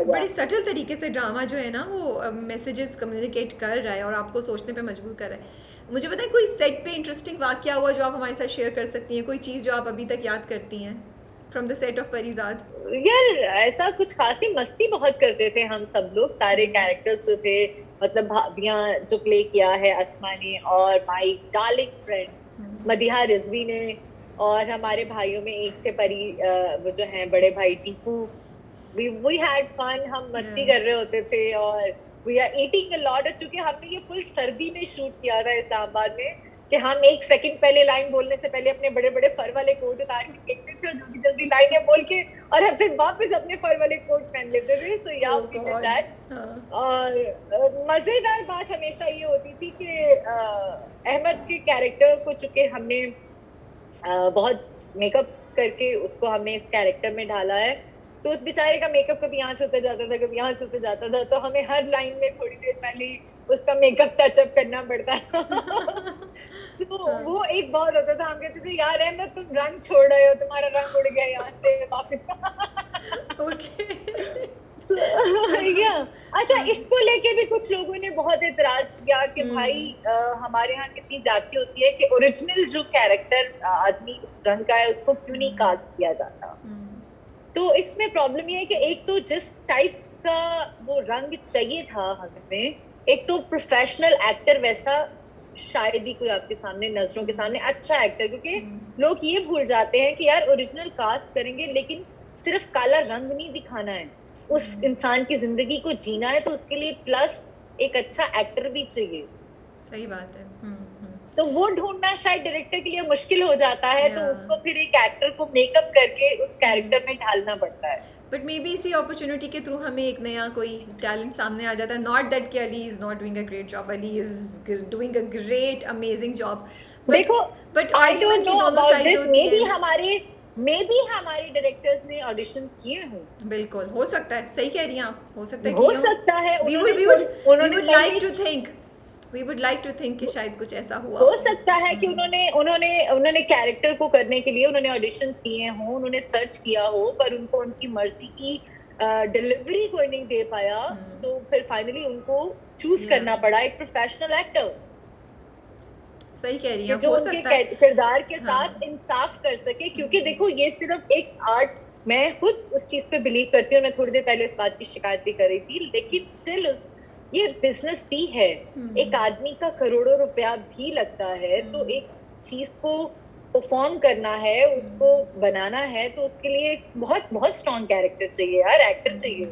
बड़ी सटल तरीके से ड्रामा जो है ना वो मैसेजेस कम्युनिकेट कर रहा है और आपको सोचने पे मजबूर कर रहा है। मुझे पता है कोई सेट पे इंटरेस्टिंग वाकया हुआ जो आप हमारे साथ शेयर कर सकती हैं, कोई चीज़ जो आप अभी तक याद करती हैं from the set of Parizad? यार ऐसा कुछ खासी मस्ती बहुत करते थे हम सब लोग, सारे कैरेक्टर्स जो थे, मतलब भाभियां जो प्ले किया है अस्मा ने, और my darling friend Madiha Rizvi ने, और हमारे भाइयों में एक थे परी, वो जो हैं बड़े भाई टीपू। वी हैड फन, हम मस्ती कर रहे होते थे और we are eating a lot. और चूंकि हमने ये फुल सर्दी में शूट किया था इस्लामाबाद में कि हम एक सेकंड पहले लाइन बोलने से पहले अपने बड़े बड़े फर वाले कोट उतार के फेंकते थे और जल्दी जल्दी लाइनें बोल के और हम फिर वापस अपने फर वाले कोट पहन लेते थे। सो या वी डिड दैट। और मजेदार बात हमेशा ये होती थी कि अहमद के कैरेक्टर को चूंकि हमने बहुत मेकअप करके उसको हमने इस कैरेक्टर में ढाला है, तो उस बेचारे का मेकअप कभी यहाँ से उतर जाता था, कभी यहाँ से उतर जाता था, तो हमें हर लाइन में थोड़ी देर पहले उसका मेकअप टचअप करना पड़ता था। तो वो एक बहुत होता था, हम कहते थे यार अहमद तुम रंग छोड़ रहे हो, तुम्हारा रंग उड़ गया यहाँ से वापस। अच्छा, इसको लेके भी कुछ लोगों ने बहुत एतराज किया कि भाई हमारे यहाँ कितनी ज्यादती होती है कि ओरिजिनल जो कैरेक्टर आदमी उस रंग का है उसको क्यों नहीं कास्ट किया जाता। तो इसमें प्रॉब्लम ये है कि एक तो जिस टाइप का वो रंग चाहिए था हमें, एक तो प्रोफेशनल एक्टर वैसा शायद ही कोई आपके सामने नजरों के सामने अच्छा एक्टर, क्योंकि लोग ये भूल जाते हैं कि यार ओरिजिनल कास्ट करेंगे लेकिन सिर्फ काला रंग नहीं दिखाना है, उस इंसान की जिंदगी को जीना है, तो उसके लिए प्लस एक अच्छा एक्टर भी चाहिए। सही बात है। तो वो ढूंढना शायद डायरेक्टर के लिए मुश्किल हो जाता है, तो उसको फिर एक एक्टर को मेकअप करके उस कैरेक्टर में ढालना पड़ता है। बट मे बी इसी अपॉर्चुनिटी के थ्रू हमें एक नया कोई टैलेंट सामने आ जाता है। नॉट दैट कि Ali is not doing a great job, Ali is doing a great amazing job. देखो, but I don't know about this, maybe हमारे मे बी हमारे डायरेक्टर्स ने ऑडिशंस किए हों, बिल्कुल हो सकता है, सही कह रही हैं आप, हो सकता है हो किए हों। सकता है वी उन्होंने would like to think, we would like to think कि शायद कुछ ऐसा हुआ हो सकता है कि उन्होंने कैरेक्टर को करने के लिए उन्होंने ऑडिशंस किए हों, उन्होंने सर्च किया हो, पर उनको उनकी मर्जी की डिलीवरी कोई नहीं दे पाया, तो फिर फाइनली उनको चूज करना पड़ा एक प्रोफेशनल एक्टर सही कह रही हैं, जो हो उनके सकता है किरदार के साथ इंसाफ कर सके, क्योंकि देखो ये सिर्फ एक आर्ट, मैं खुद उस चीज पे बिलीव करती हूँ, मैं थोड़ी देर पहले इस बात की शिकायत भी कर रही थी, लेकिन स्टिल ये बिजनेस भी है, एक आदमी का करोड़ों रुपया भी लगता है, तो एक चीज को परफॉर्म करना है, उसको बनाना है, तो उसके लिए बहुत बहुत स्ट्रॉन्ग कैरेक्टर चाहिए यार, एक्टर चाहिए।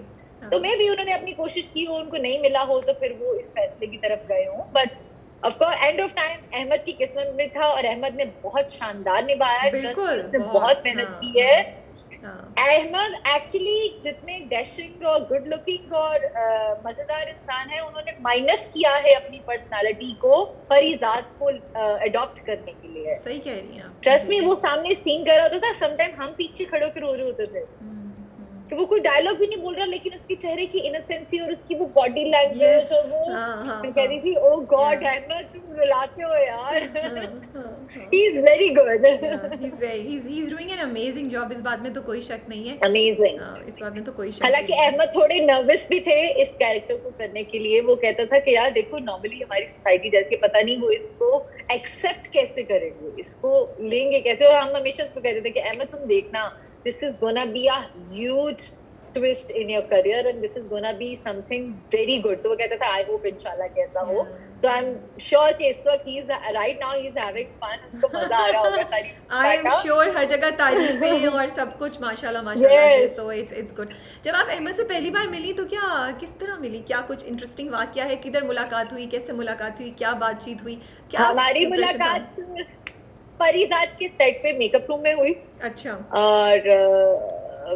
तो मे भी उन्होंने अपनी कोशिश की हो, उनको नहीं मिला हो, तो फिर वो इस फैसले की तरफ गए हो, but of course end of time Ahmad की किस्मत में था और अहमद ने बहुत शानदार निभाया है, उसने बहुत मेहनत की है। अहमद एक्चुअली जितने डैशिंग और गुड लुकिंग और मजेदार इंसान है, उन्होंने माइनस किया है अपनी पर्सनालिटी को परिजात को अडॉप्ट करने के लिए। सही कह रही हैं, ट्रस्ट मी, वो सामने सीन कर रहा होता था, समटाइम हम पीछे खड़े होकर रो रहे होते थे कि वो कोई डायलॉग भी नहीं बोल रहा, लेकिन उसके चेहरे की इनोसेंसी और उसकी वो बॉडी लैंग्वेज और वो मैं कह रही थी, ओ गॉड अहमद तुम रुलाते हो यार। ही is very good, he is doing an amazing job, इस बात में तो कोई शक नहीं है, अमेजिंग, इस बात में तो कोई शक। हालांकि अहमद थोड़े नर्वस भी थे इस कैरेक्टर को करने के लिए, वो कहता था कि यार देखो नॉर्मली हमारी सोसाइटी जैसे पता नहीं वो इसको एक्सेप्ट कैसे करेंगे, इसको लेंगे कैसे, और हम हमेशा उसको कहते थे कि अहमद तुम देखना, this is gonna be a huge twist in your career and this is gonna be something very good. तो वो कहता था I hope इंशाल्लाह कैसा हो, so I'm sure कि इस वक्त he's right now he's having fun, उसको मजा आ रहा होगा तारीफ। I am sure हर जगह तारीफें और सब कुछ माशाल्लाह माशाल्लाह है, so it's good। जब आप अहमद से पहली बार मिली तो क्या किस तरह मिली, क्या कुछ इंटरेस्टिंग वाकया है, किधर मुलाकात हुई, कैसे मुलाकात हुई, क्या बातचीत हुई, क्या हमारी मुलाकात परिजात के सेट पे मेकअप रूम में हुई। अच्छा। और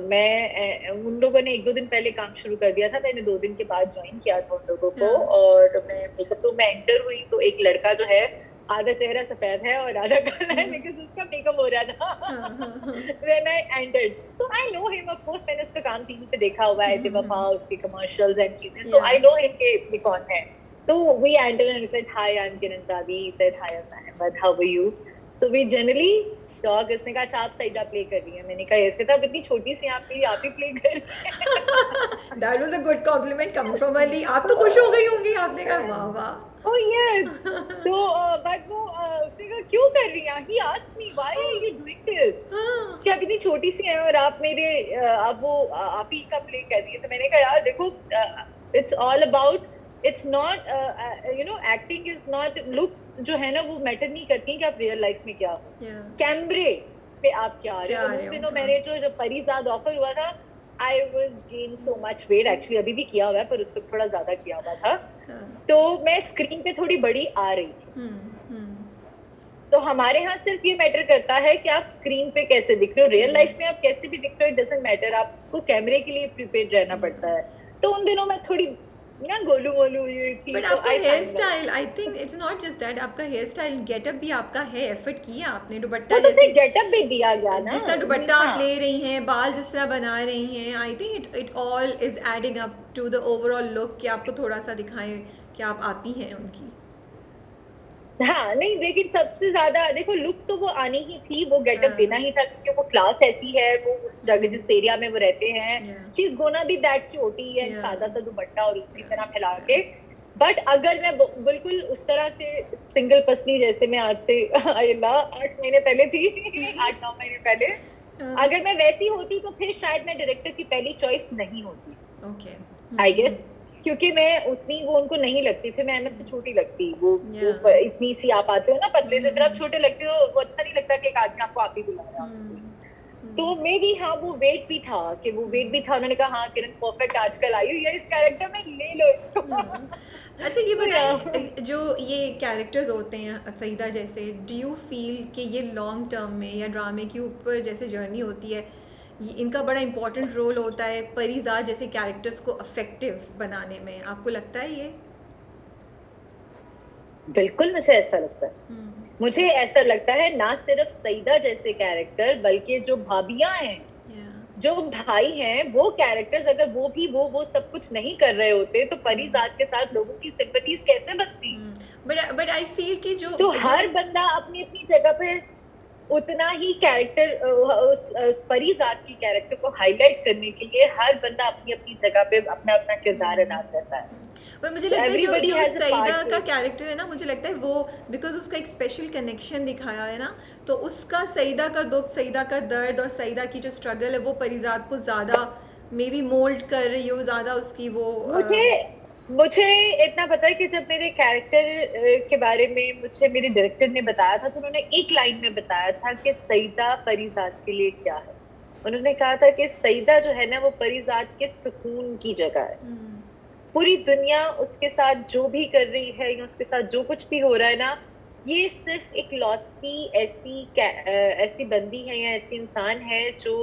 मैं उन लोगों ने 1-2 दिन पहले काम शुरू कर दिया था, मैंने 2 दिन के बाद ज्वाइन किया था उन लोगों को, और मैं मेकअप रूम में एंटर हुई तो एक लड़का जो है आधा चेहरा सफेद है और आधा काला है, बिकॉज़ उसका मेकअप हो रहा था when I entered, so I know him, of course मैंने उसका काम टीवी पे देखा हुआ है, वफा उसके कमर्शियल्स एंड चीजें, सो आई नो हिम के ये कौन है। तो we entered and said hi I am Kiran दादी, he said hi I am Ahmed, how are you, so we generally talk. इसने कहा अच्छा आप सईदा प्ले कर रही है, मैंने कहा यस, कहता इतनी छोटी सी आप ही प्ले कर रही हैं। That was a good compliment coming from Ali, आप तो खुश हो गई होंगी, आपने कहा वाह वाह। ओह यस, तो बट वो उसने कहा क्यों कर रही हैं, he asked me why are you doing this, कि आप इतनी छोटी सी हैं और आप मेरे आप ही का प्ले कर रही है। तो मैंने कहा यार देखो it's all about, it's not acting is not, looks जो है ना वो मैटर नहीं करती हैं कि आप रियल लाइफ में क्या हो, कैमरे पे आप क्या आ रहे हो। उन दिनों मैंने जो परिजात ऑफर हुआ था, I was gain so much weight, actually अभी भी किया हुआ है पर उस वक्त थोड़ा ज्यादा किया हुआ था, तो मैं स्क्रीन पे थोड़ी बड़ी आ रही थी। तो हमारे यहाँ सिर्फ ये मैटर करता है कि आप स्क्रीन पे कैसे दिख रहे हो, रियल लाइफ में आप कैसे भी दिख रहे हो, इट डजंट मैटर, आपको कैमरे के लिए प्रिपेयर्ड रहना पड़ता है। तो उन दिनों मैं थोड़ी ना गोलू मोलू हुई थी। बट आपका hairstyle, I think it's not just that, आपका हेयर स्टाइल गेटअप भी आपका है, एफर्ट किया आपने, दुपट्टा तो जैसे गेटअप भी दिया गया ना, जिस तरह दुपट्टा आप ले रही हैं, बाल जिस तरह बना रही हैं, I think it all is adding up to the overall look, कि आपको थोड़ा सा दिखाएं कि आप ही हैं उनकी। हाँ नहीं, लेकिन सबसे ज्यादा देखो लुक तो वो आनी ही थी, वो गेटअप देना ही था, क्योंकि वो क्लास ऐसी है, वो उस जगह जिस एरिया में वो रहते हैं, she is gonna be that छोटी एंड सादा सा दुपट्टा और उसी तरह फैला के। बट अगर मैं बिल्कुल उस तरह से सिंगल पसली जैसे मैं आज से 8 महीने पहले थी 8-9 महीने पहले, अगर मैं वैसी होती तो फिर शायद मैं डायरेक्टर की पहली चॉइस नहीं होती, ओके आई गेस, क्योंकि मैं उतनी वो उनको नहीं लगती, फिर मैं अहमद से छोटी लगती, वो इतनी सी आप आते हो ना पतले से, फिर आप छोटे लगते हो, वो अच्छा नहीं लगता कि एक आदमी आपको आप ही बुला रहा है। तो मे भी हाँ वो वेट भी था कि वो वेट भी था, उन्होंने कहा हाँ किरण परफेक्ट आजकल आई हुई है इस कैरेक्टर में, ले लो इसको। अच्छा ये बताइए, जो ये कैरेक्टर्स होते हैं सईदा जैसे, डू यू फील कि ये लॉन्ग टर्म में या ड्रामे के ऊपर जैसे जर्नी होती है, इनका बड़ा इंपॉर्टेंट रोल होता है परिजात जैसे कैरेक्टर्स को इफेक्टिव बनाने में, आपको लगता है ये? बिल्कुल मुझे ऐसा लगता है। मुझे ऐसा लगता है ना सिर्फ सईदा जैसे कैरेक्टर, बल्कि जो भाभियां हैं, जो भाई हैं, वो कैरेक्टर्स अगर वो सब कुछ नहीं कर रहे होते तो परीजाद के साथ लोगों की सिंपैथीज कैसे बनती? बट आई फील कि जो तो हर बंदा अपनी अपनी जगह पे उतना ही कैरेक्टर, उस परीजाद की कैरेक्टर को हाईलाइट करने के लिए हर बंदा अपनी अपनी जगह पे अपना अपना किरदार अदा करता है। पर मुझे लगता है जो सईदा का कैरेक्टर है ना, मुझे लगता है वो बिकॉज उसका एक स्पेशल कनेक्शन दिखाया है ना, तो उसका सईदा का दुख, सईदा का दर्द और सईदा की जो स्ट्रगल है वो परीजाद को ज़्यादा मे बी मोल्ड कर रही है, ज़्यादा उसकी वो मुझे इतना पता है कि जब मेरे कैरेक्टर के बारे में मुझे मेरे डायरेक्टर ने बताया था तो उन्होंने एक लाइन में बताया था कि सईदा परीजाद के लिए क्या है। उन्होंने कहा था कि सईदा जो है ना वो परीजाद के सुकून की जगह है। पूरी दुनिया उसके साथ जो भी कर रही है या उसके साथ जो कुछ भी हो रहा है ना, ये सिर्फ एक लौती ऐसी बंदी है या ऐसी इंसान है जो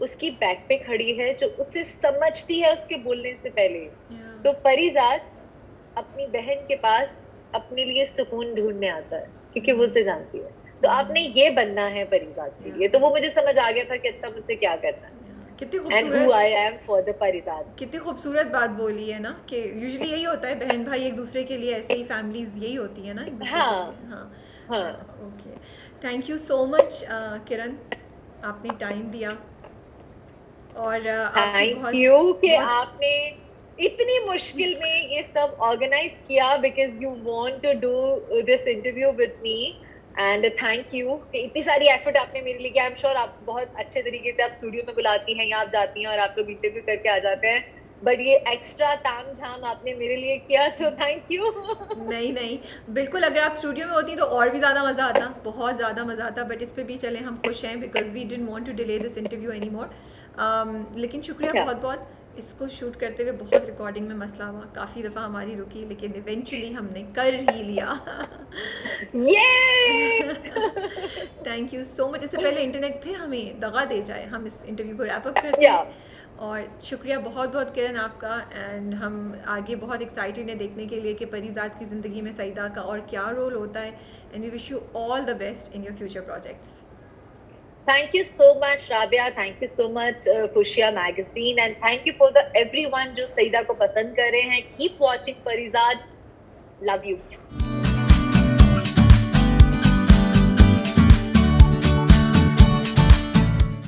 उसकी बैक पे खड़ी है, जो उसे समझती है उसके बोलने से पहले। तो परीजाद अपनी बहन के पास अपने लिए सुकून ढूंढने आता है क्योंकि वो उसे जानती है। तो आपने ये बनना है परीजाद के लिए। तो वो मुझे समझ आ गया था कि अच्छा मुझे क्या करना है। कितनी खूबसूरत बात बोली है ना कि यूजुअली यही होता है, बहन भाई एक दूसरे के लिए, ऐसे ही फैमिलीज यही होती है ना। हाँ। Okay, thank you so much Kiran, आपने टाइम दिया और थैंक यू कि आपने इतनी मुश्किल में ये सब ऑर्गेनाइज किया, because you want to do this interview with me. And thank you कि इतनी सारी एफर्ट आपने मेरे लिए किया। आई एम श्योर आप बहुत अच्छे तरीके से आप स्टूडियो में बुलाती हैं या आप जाती हैं और आप लोग इंटरव्यू करके आ जाते हैं, बट ये एक्स्ट्रा तामझाम आपने मेरे लिए किया, सो थैंक यू। नहीं बिल्कुल, अगर आप स्टूडियो में होती तो और भी ज़्यादा मज़ा आता, बहुत ज़्यादा मज़ा आता, बट इस पे भी चले हम खुश हैं because we didn't want to delay this interview any more. लेकिन शुक्रिया बहुत बहुत। इसको शूट करते हुए बहुत रिकॉर्डिंग में मसला हुआ, काफ़ी दफ़ा हमारी रुकी, लेकिन इवेंचुअली हमने कर ही लिया। Thank you so much. इससे पहले इंटरनेट फिर हमें दगा दे जाए, हम इस इंटरव्यू को रैप अप करते हैं। और शुक्रिया बहुत बहुत किरण आपका। एंड हम आगे बहुत एक्साइटेड हैं देखने के लिए कि परीजाद की ज़िंदगी में सईदा का और क्या रोल होता है। And we wish you all the best in your future projects. Thank you so much, Rabia. Thank you so much, Fushia Magazine, and thank you for the everyone जो सईदा को पसंद कर रहे हैं. Keep watching Parizad. Love you.